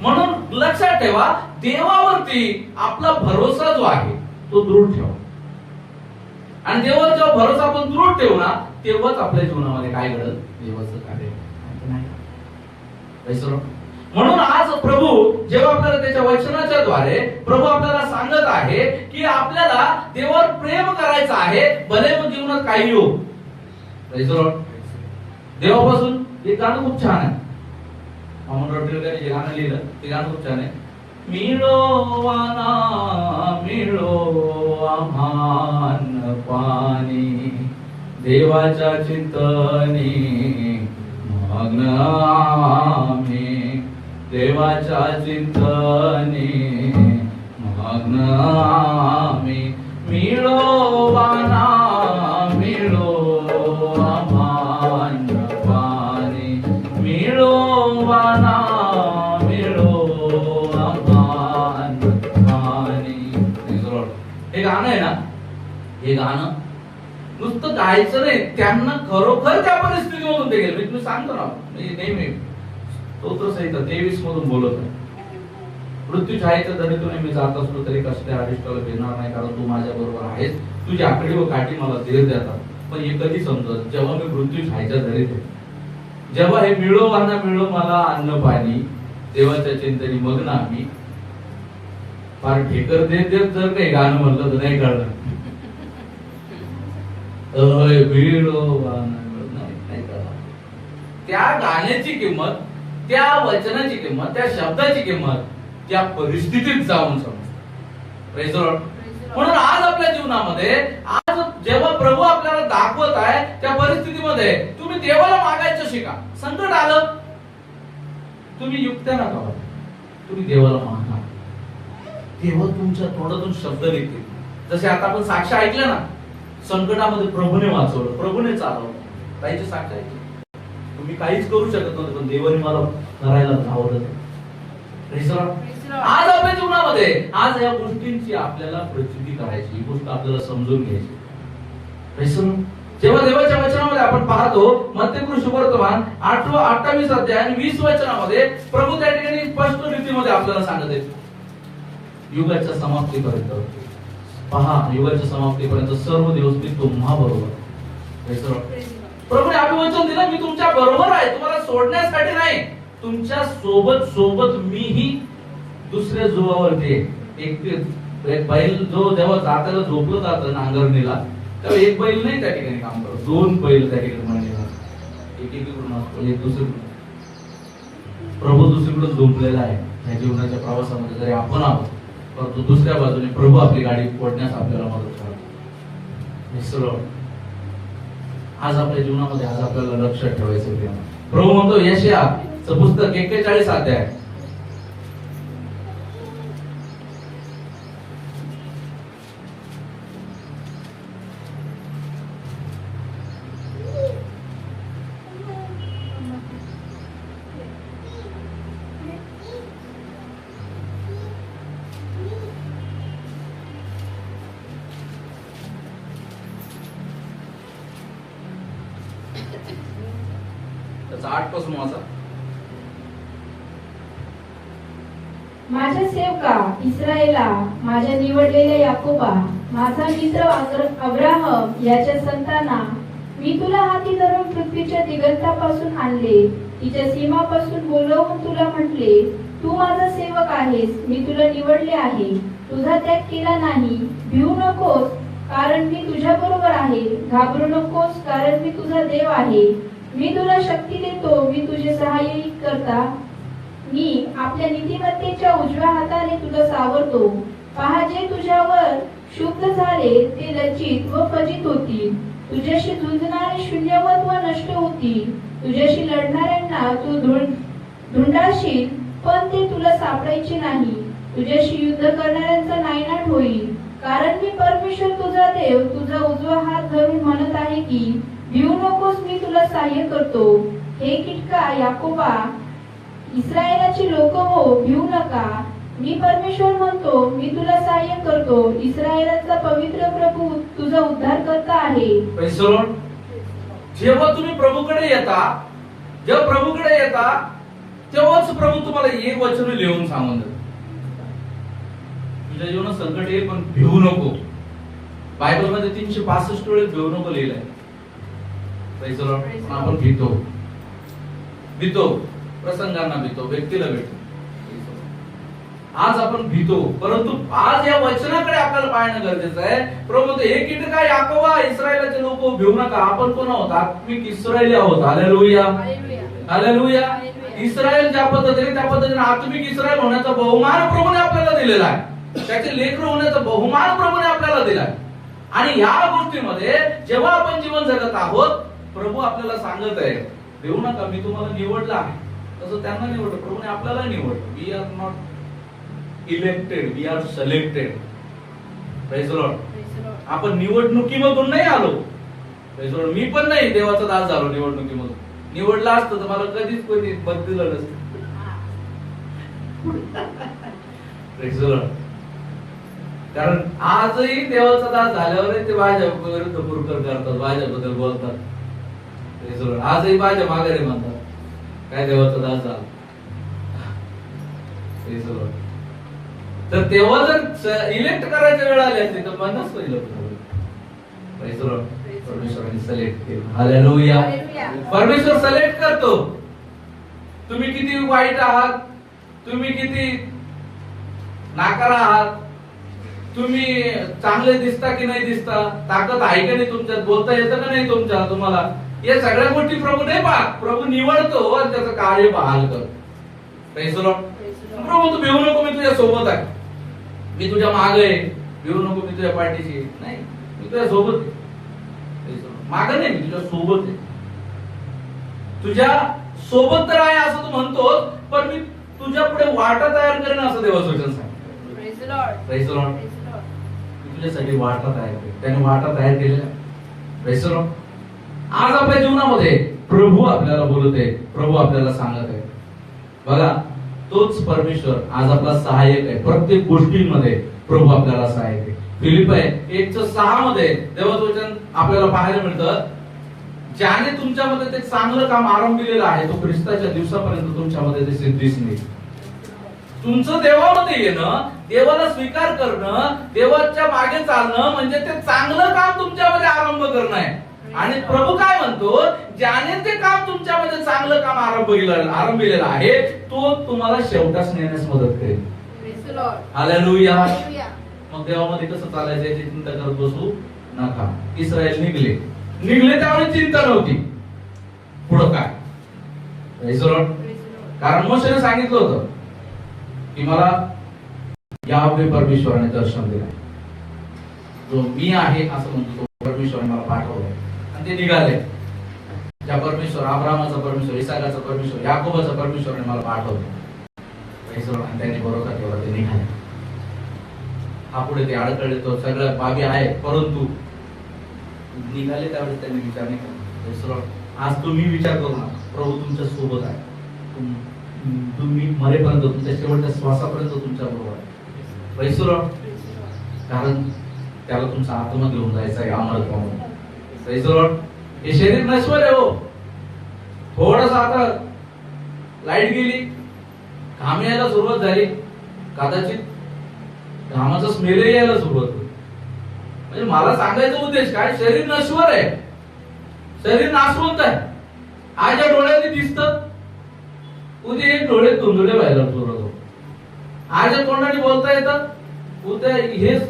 म्हणून लक्षात ठेवा देवावरती आपला भरोसा जो आहे तो दृढ ठेवा. आणि देवावर जेव्हा भरोसा आपण दृढ ठेवू ना, तेव्हाच आपल्या जीवनामध्ये काय घडलं? देवाचं कार्य. म्हणून आज प्रभू जेव्हा आपल्याला त्याच्या वचनाच्या द्वारे प्रभू आपल्याला सांगत आहे की आपल्याला देवावर प्रेम करायचं आहे, भले मग जीवनात काही हो. देवापासून एक गाणं खूप छान आहे. अमोल रॉटेलकरने जे गाणं लिहिलं ते गाणं खूप छान आहे. मिळोवाना मिळो आम्हान पाणी, देवाच्या चिंतनी मग्न आम्ही, देवाच्या चिंतनी मग्न आम्ही. मिळोवाना मिळो आम्हान पाणी, मिळोवाना हे गाणं आहे ना, हे गाणं नुसतं गायचं नाही, त्यांना खरोखर त्या परिस्थितीमधून ते गेले. मी तुम्ही सांगतो ना, मी नेहमी स्तोत्रसहित 23 मधून बोलत आहे. मृत्यू छायेच्या दरीतून मी जात असलो तरी कसल्या अरिष्टाला भिडणार नाही, कारण तू माझ्या बरोबर आहेस. तुझी आकडी व काठी मला धीर देतात. पण हे कधी समजत? जेव्हा मी मृत्यू छायेच्या दरीत आहे, जेव्हा हे मिळो वाना मिळो मला अन्न पाणी, देवाच्या चिंतनी मग्न आम्ही. फार ठेकर देत देत जर काही गाणं म्हणलं तर नाही कळलं. त्या गाण्याची किंमत, त्या वचनाची किंमत, त्या शब्दाची किंमत त्या परिस्थितीत जाऊन समजते. Praise the Lord. म्हणून आज आपल्या जीवनामध्ये, आज जेव्हा प्रभू आपल्याला दाखवत आहे त्या परिस्थितीमध्ये तुम्ही देवाला मागायचं शिका. संकट आलं, तुम्ही युक्त्या नका वापरू. तुम्ही देवाला मागा. देव तुमच्या तोंडातून शब्द निघतील. जसे आता आपण साक्ष ऐकलं ना, संकटामध्ये प्रभूने वाचवलं, प्रभूने चालवलं. ताईचे साक्ष ऐकले. तुम्ही काहीच करू शकत नव्हते, पण देवाने मला करायला लावलं. आज आपल्या जीवनामध्ये आज या गोष्टींची आपल्याला प्रचिती करायची, ही गोष्ट आपल्याला समजून घ्यायची. जेव्हा देवाच्या वचनामध्ये आपण पाहतो मत्तेय सुवर्तमान 28 अध्याय आणि 20 वचनामध्ये प्रभू त्या ठिकाणी स्पष्ट रीतीमध्ये आपल्याला सांगत आहे, युगाच्या समाप्तीपर्यंत पहा, युगाच्या समाप्तीपर्यंत सर्व दिवस मी तुम्हा बरोबर. प्रभूने अभिवचन दिलं, मी तुमच्या बरोबर आहे, तुम्हाला सोडण्यासाठी नाही, तुमच्या सोबत सोबत मीही दुसऱ्या जुवावरती. एक बैल जो जेव्हा जाताना झोपलं जातं नांगरणीला, तेव्हा एक बैल नाही त्या ठिकाणी काम करत, 2 बैल त्या ठिकाणी म्हणले, एकीकडून असतो, एक दुसरीकडून. प्रभू दुसरीकडून झोपलेला आहे. या जीवनाच्या प्रवासामध्ये जरी आपण आहोत, परंतु दुसऱ्या बाजूने प्रभू आपली गाडी फोडण्यास आपल्याला मदत करतो. आज आपल्या जीवनामध्ये आज आपल्याला लक्षात ठेवायचं. प्रभू म्हणतो यशायाचं पुस्तक 41 अध्याय त्याचा 8 पासून वाचा. माझ्या सेवका इस्रायला, माझ्या निवडलेल्या याकोबा, माझा मित्र अब्राहम याच्या संताना, मी तुला हाती धरून पृथ्वीच्या दिगंतापासून आणले, तिच्या सीमापासून बोलवून तुला म्हटले, तू माझा सेवक आहेस, मी तुला निवडले आहे, तुझा त्याग केला नाही. भिवू नकोस, कारण मी तुझ्या बरोबर आहे. घाबरू नकोस, कारण मी तुझा देव आहे. मी तुला शक्ती देतो, मी तुझे सहाय्य करता. मी आपल्या नीतिमत्तेच्या उजव्या हाताने तुला सावरतो. पहा, जे तुझ्यावर शुद्ध झाले ते लज्जित व फजित होतील. तुझ्याशी झुंजणारे शून्यवत व नष्ट होतील. तुझ्याशी लढणाऱ्यांना तू धुंडाशील, पण ते तुला सापडायचे नाही. तुझ्याशी युद्ध करणाऱ्यांचा नायनाट होईल. कारण मी परमेश्वर तुझा देव तुझा उजवा हात धरून म्हणत आहे की, भिवू नकोस, मी तुला सहाय्य करतो. हे किटका याकोबा, इस्रायलाची लोक हो, भिवू नका. मी परमेश्वर म्हणतो, मी तुला सहाय्य करतो. इस्रायलाचा पवित्र प्रभू तुझा उद्धार करता आहे. जेव्हा तुम्ही प्रभूकडे येता, जेव्हा प्रभूकडे येता, तेव्हाच प्रभू तुम्हाला एक वचन लिहून सांगून देतो, तुझ्या जीवनात संकट येईल पण भिवू नको. बायबल मध्ये 365 वेळेस भिवू नको लिहिलंय. आपण भीतो, प्रसंगांना भीतो, व्यक्तीला भीतो. आज आपण भीतो, परंतु आज या वचनाकडे आपल्याला पाहणं गरजेचं आहे. प्रभू म्हणतो, हे कीटका याकोबा, इस्रायलाचे लोक भिवू नका. आपण कोण आहोत? आत्मिक इस्रायली आहोत. Hallelujah, hallelujah. इस्रायल ज्या पद्धतीने, त्या पद्धतीने आत्मिक इस्रायल होण्याचा बहुमान प्रभूने आपल्याला दिलेला आहे. त्याचे लेकरं होण्याचा बहुमान प्रभूने आपल्याला दिलाय. आणि या गोष्टीमध्ये जेव्हा आपण जीवन जगत आहोत, प्रभू आपल्याला सांगत आहे, भिवू नका, मी तुम्हाला निवडलं आहे. तसं त्यांना निवडलं, प्रभूने आपल्याला निवडलं. We are not elected, we are selected. Praise the Lord. आपण निवडणुकीमधून नाही आलो. Praise the Lord. मी पण नाही देवाचा दास झालो निवडणुकीमधून. निवडला असतं तर मला कधीच कोणी मत दिलं नसतं. Praise the Lord. कारण आजही देवाचा दास झाल्यावर ते माझ्या विरुद्ध पुरकर करतात, माझ्याबद्दल बोलतात. Praise the Lord. आजही माझ्या माघारी म्हणतात, काय देवाचा दास झाला. Praise the Lord. तर तेव्हा जर इलेक्ट करायची वेळ आली असती तर म्हणच पहिलं. Praise the Lord. परमेश्वराने सिलेक्ट केलं. हालेलुया. परमेश्वर सिलेक्ट करतो. तुम्ही किती वाईट आहात, तुम्ही किती नाकार आहात, तुम्ही चांगले दिसता की नाही दिसता, ताकद आहे का नाही तुमच्यात, बोलता येतं का नाही तुम्हाला, या सगळ्या गोष्टी प्रभू नाही पाहत, प्रभू निवडतो आणि त्याचं कार्य बहाल करतो. Praise the Lord. प्रभू तू भिवू नको, मी तुझ्या सोबत आहे, मी तुझ्या मागे आहे, भिवू नको मी तुझ्या पाठीशी आहे. नाही, मी तुझ्या सोबत आहे. Praise the Lord. मागे नाही, मी तुझ्या सोबत आहे. तुझ्या सोबत तर आहे असं तू म्हणतोस, पण मी तुझ्या पुढे वाटा तयार करेन असं देवाचं वचन सांगतं. Praise the Lord. Praise the Lord. Praise the Lord. मी तुझ्यासाठी वाटा तयार केली, त्याने वाटा तयार केलेल्या. Praise the Lord. आज आपल्या जीवनामध्ये प्रभू आपल्याला बोलत आहे, प्रभू आपल्याला सांगत आहे. बघा, तोच परमेश्वर आज आपला सहाय्यक आहे. प्रत्येक गोष्टींमध्ये प्रभू आपल्याला सहाय्यक आहे. फिलिप्पी 1:6 मध्ये देवाचं वचन आपल्याला पाहायला मिळतं, ज्याने तुमच्यामध्ये ते चांगलं काम आरंभिलेलं आहे तो ख्रिस्ताच्या दिवसापर्यंत तुमच्यामध्ये ते सिद्धीस नेईल. तुमचं देवामध्ये येणं, देवाला स्वीकार करणं, देवाच्या मागे चालणं म्हणजे ते चांगलं काम तुमच्यामध्ये आरंभ करणं आहे. आणि प्रभू काय म्हणतो, ज्याने ते काम तुमच्यामध्ये चांगलं काम आरंभिलेलं आहे तो तुम्हाला शेवटास नेण्यास मदत करेल. Praise the Lord. Hallelujah. Hallelujah. मग देवामध्ये कसं चालायचं याची चिंता करत बसू नका. इस्रायल निघले त्यावेळी चिंता नव्हती, पुढं काय. Praise the Lord. Praise the Lord. कारण मोशेने सांगितलं होतं की मला याहवे परमेश्वराने दर्शन दिलं, जो मी आहे असं म्हणतो तो परमेश्वराने मला पाठवलं. आणि ते निघाले. त्या परमेश्वर, अब्राहमाचा परमेश्वर, इसाकाचा परमेश्वर, याकोबाचा परमेश्वराने मला पाठवलं. Praise the Lord. आणि त्यांनी बरोबर ठेवला, ते निघाले. हा पुढे ते अडकळे, तो सगळ्या बाबी आहे, परंतु निघाले त्यावेळेस त्यांनी विचार नाही केला. Praise the Lord. आज तुम्ही विचार करू नका, प्रभू तुमच्या सोबत आहे. तुम्ही मरेपर्यंत, तुमच्या शेवटच्या श्वासापर्यंत तुमच्या बरोबर आहे. Praise the Lord. Praise the Lord. कारण त्याला तुमचा आत्मा घेऊन जायचा आहे अमरत्वामध्ये. Praise the Lord. हे शरीर नश्वर आहे हो. थोडस आता लाईट गेली, घाम यायला सुरुवात झाली, कदाचित घामाचा स्मेल यायला सुरुवात होईल. म्हणजे मला सांगायचा उद्देश काय, शरीर नश्वर आहे, शरीर नाशवंत आहे. आज या डोळ्याने दिसतं, उद्या एक डोळे धुंदळे व्हायला सुरुवात होतो. आज या तोंडाने बोलता येतं, उद्या हेच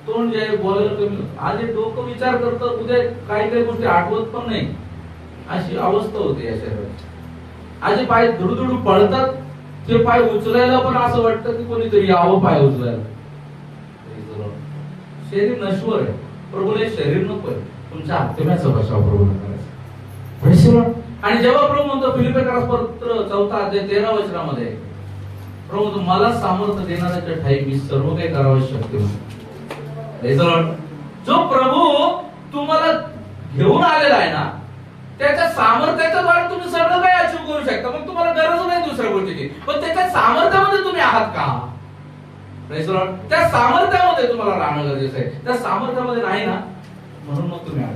तोंड जे आहे बोलायला कमी होतं. आज हे डोकं विचार करतं, उद्या काही काही गोष्टी आठवत पण नाही, अशी अवस्था होते या शरीराची. आज हे पाय धुडधुडू पळतात, ते पाय उचलायला पण असं वाटतं की कोणीतरी यावं पाय उचलायला. शरीर नश्वर आहे. प्रभूला शरीर नको आहे, तुमच्या आत्म्याचा बचाव प्रभूला करायचा. आणि जेव्हा प्रभू म्हणतो फिलिप्पियरास पत्र 4:13 वचनामध्ये, प्रभू म्हणतो मला सामर्थ्य देणाऱ्याच्या ठाई मी सर्व काही करावं शक्य. जो प्रभू तुम्हाला घेऊन आलेला आहे ना, त्याच्या सामर्थ्याच्या द्वारे तुम्ही सगळं काही अचीव करू शकता. मग तुम्हाला गरज नाही दुसऱ्या गोष्टीची, पण त्याच्या सामर्थ्यामध्ये तुम्ही आहात का? त्या सामर्थ्यामध्ये तुम्हाला राहणं गरजेचं आहे. त्या सामर्थ्यामध्ये नाही ना, म्हणून मग तुम्ही आहात.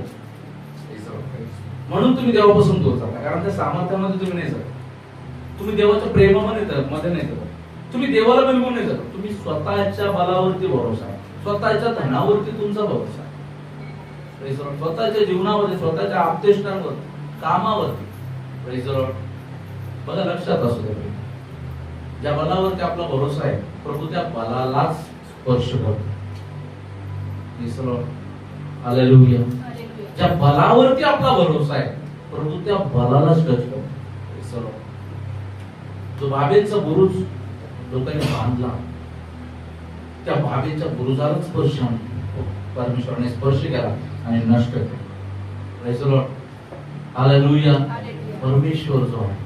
म्हणून तुम्ही देवापासून दूर जाता, कारण त्या सामर्थ्यामध्ये तुम्ही नाही जात. तुम्ही देवाच्या प्रेमामध्ये मध्ये नाही जात. तुम्ही देवाला बिलकुल नाही जात. तुम्ही स्वतःच्या बलावरती भरोसा आहे, स्वतःच्या धनावरती तुमचा भरोसा आहे. स्वतःच्या जीवनामध्ये, स्वतःच्या आपतेष्टांवर, कामावरती. बघा, लक्षात असू दे, ज्या बलावरती आपला भरोसा आहे प्रभू त्या बलालाच स्पर्श करतो. हालेलुया. ज्या बलावरती आपला भरोसा आहे प्रभू त्या बलालाच टच करतो. जो बाबेलचा बुरुज लोकांनी बांधला, त्या बाबेलच्या बुरुजाला स्पर्श परमेश्वराने स्पर्श केला आणि नष्ट केला. हालेलुया. परमेश्वर जो आहे,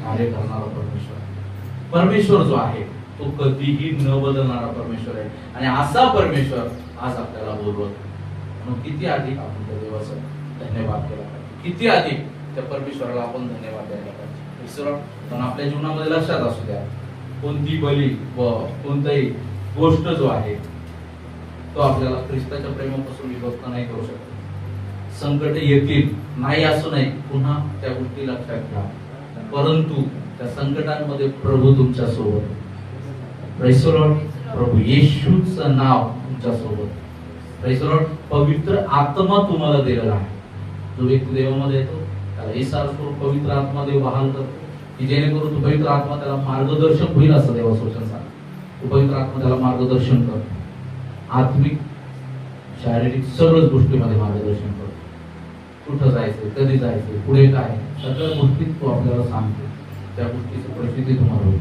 कार्य करणारा परमेश्वर जो आहे तो कधीही न बदलणारा परमेश्वर आहे. आणि असा परमेश्वर आज आपल्याला बोलवत. म्हणून किती अधिक आपण त्या देवाचा धन्यवाद केला पाहिजे, किती अधिक त्या परमेश्वराला आपण धन्यवाद द्यायला पाहिजे. पण आपल्या जीवनामध्ये लक्षात असू द्या, कोणती बली व कोणताही गोष्ट जो आहे तो आपल्याला ख्रिस्ताच्या प्रेमापासून विभक्त नाही करू शकत. संकट येतील, नाही असू नाही, पुन्हा त्या गोष्टी लक्षात घ्या. परंतु त्या संकटांमध्ये प्रभू तुमच्या सोबत. Praise the Lord. प्रभू येशूचं नाव तुमच्या सोबत. Praise the Lord. पवित्र आत्मा तुम्हाला दिलेला आहे. जो व्यक्ती देवामध्ये येतो त्याला ईसार करून पवित्र आत्मा देव बहाल करतो, की जेणेकरून तो पवित्र आत्मा त्याला मार्गदर्शक होईल असं देवाचं वचन सांगतं. तो पवित्र आत्मा त्याला मार्गदर्शन करतो, आत्मिक शारीरिक सगळ्याच गोष्टीमध्ये मार्गदर्शन करतो. कुठं जायचं, कधी जायचं, पुढे काय, सगळ्या गोष्टी तो आपल्याला सांगतो. त्या गोष्टीची परिस्थिती तुम्हाला होईल.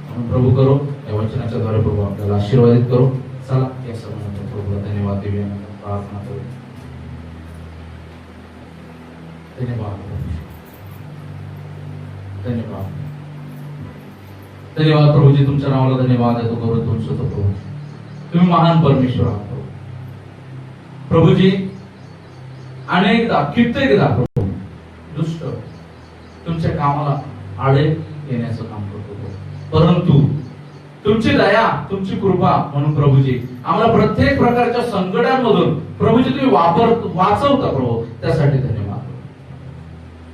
म्हणून प्रभू करो या वचनाच्या द्वारे प्रभू आपल्याला आशीर्वादित करो. चला या सर्वांना प्रभूला धन्यवाद देऊया, प्रार्थना करू. धन्यवाद धन्यवाद धन्यवाद प्रभूजी, तुमच्या नावाला धन्यवाद आहे. तो गौरव तुमचं तो प्रभू, तुम्ही महान परमेश्वर आहात प्रभूजी. अनेकदा कित्येकदा प्रभू दुष्ट तुमच्या कामाला आळे येण्याचं काम करतो, परंतु तुमची दया, तुमची कृपा म्हणून प्रभूजी आम्हाला प्रत्येक प्रकारच्या संकटांमधून प्रभूजी तुम्ही वाचवता प्रभू. त्यासाठी धन्यवाद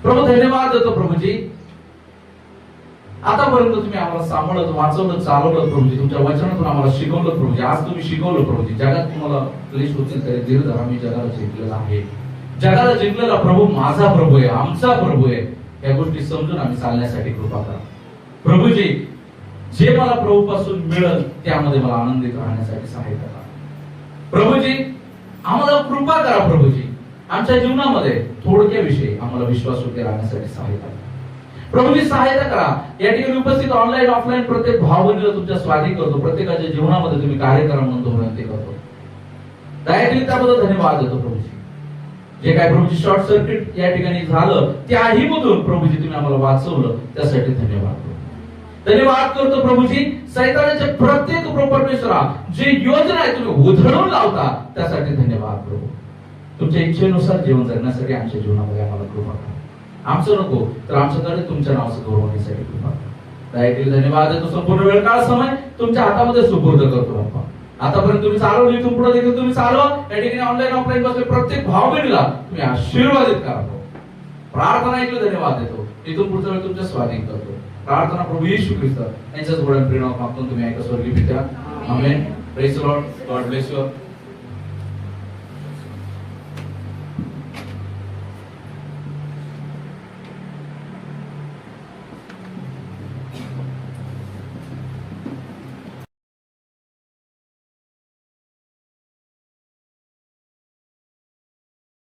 प्रभू. धन्यवाद देतो प्रभूजी. आतापर्यंत तुम्ही आम्हाला सांभाळत, वाचवलं, चालवलं प्रभूजी. तुमच्या वचनातून आम्हाला शिकवलं प्रभूजी. आज तुम्ही शिकवलं प्रभूजी. जगात तुम्हाला क्लेश होतील तरी धीर धरा, मी जगाला जिंकलेला आहे. जगाला जिंकलेला प्रभू माझा प्रभू आहे, आमचा प्रभू आहे. या गोष्टी समजून आम्ही चालण्यासाठी कृपा करा प्रभूजी. जे मला प्रभू पासून मिळेल त्यामध्ये मला आनंदित राहण्यासाठी सहायता करा प्रभूजी. आम्हाला कृपा करा प्रभूजी. आमच्या जीवनामध्ये थोडक्या विषयी आम्हाला विश्वासयोग्य राहण्यासाठी सहायता करा प्रभूजी. सहायता करा. या ठिकाणी उपस्थित ऑनलाईन ऑफलाईन प्रत्येक भाव बहिणीला तुमच्या स्वाधीन करतो. प्रत्येकाच्या जीवनामध्ये तुम्ही कार्य करा म्हणून विनंती करतो. दयाळू त्याबद्दल धन्यवाद देतो प्रभूजी. जे काय प्रभूजी शॉर्ट सर्किट या ठिकाणी झालं त्याही मधून प्रभूजी तुम्ही आम्हाला वाचवलं, त्यासाठी धन्यवाद. धन्यवाद करतो प्रभूजी. सैतानाच्या प्रत्येक परमेश्वरा जे योजना आहे तुम्ही उधळून लावता त्यासाठी धन्यवाद प्रभू. तुमच्या इच्छेनुसार जीवन जगण्यासाठी आमच्या जीवनामध्ये आम्हाला कृपा करा. आमचं नको तर आमच्याकडे तुमच्या नावाचं गौरवण्यासाठी कृपा करा. दयाळू धन्यवाद देतो. संपूर्ण वेळ काळ समय तुमच्या हातामध्ये सुपूर्द करतो बाप्पा. आतापर्यंत तुम्ही चालवली, इथून पुढे देखील तुम्ही चालवा. या ठिकाणी ऑनलाईन ऑफलाईन बसले प्रत्येक भाव बहिणीला तुम्ही आशीर्वादित करा. प्रार्थना ऐकली धन्यवाद देतो. इथून पुढचा वेळ तुमच्या स्वाधीन करतो. प्रार्थना प्रभू येशू ख्रिस्त यांच्याच गोड्या प्रेमात मागून तुम्ही ऐका स्वर्गीय पित्या. Amen. Praise the Lord. God bless you.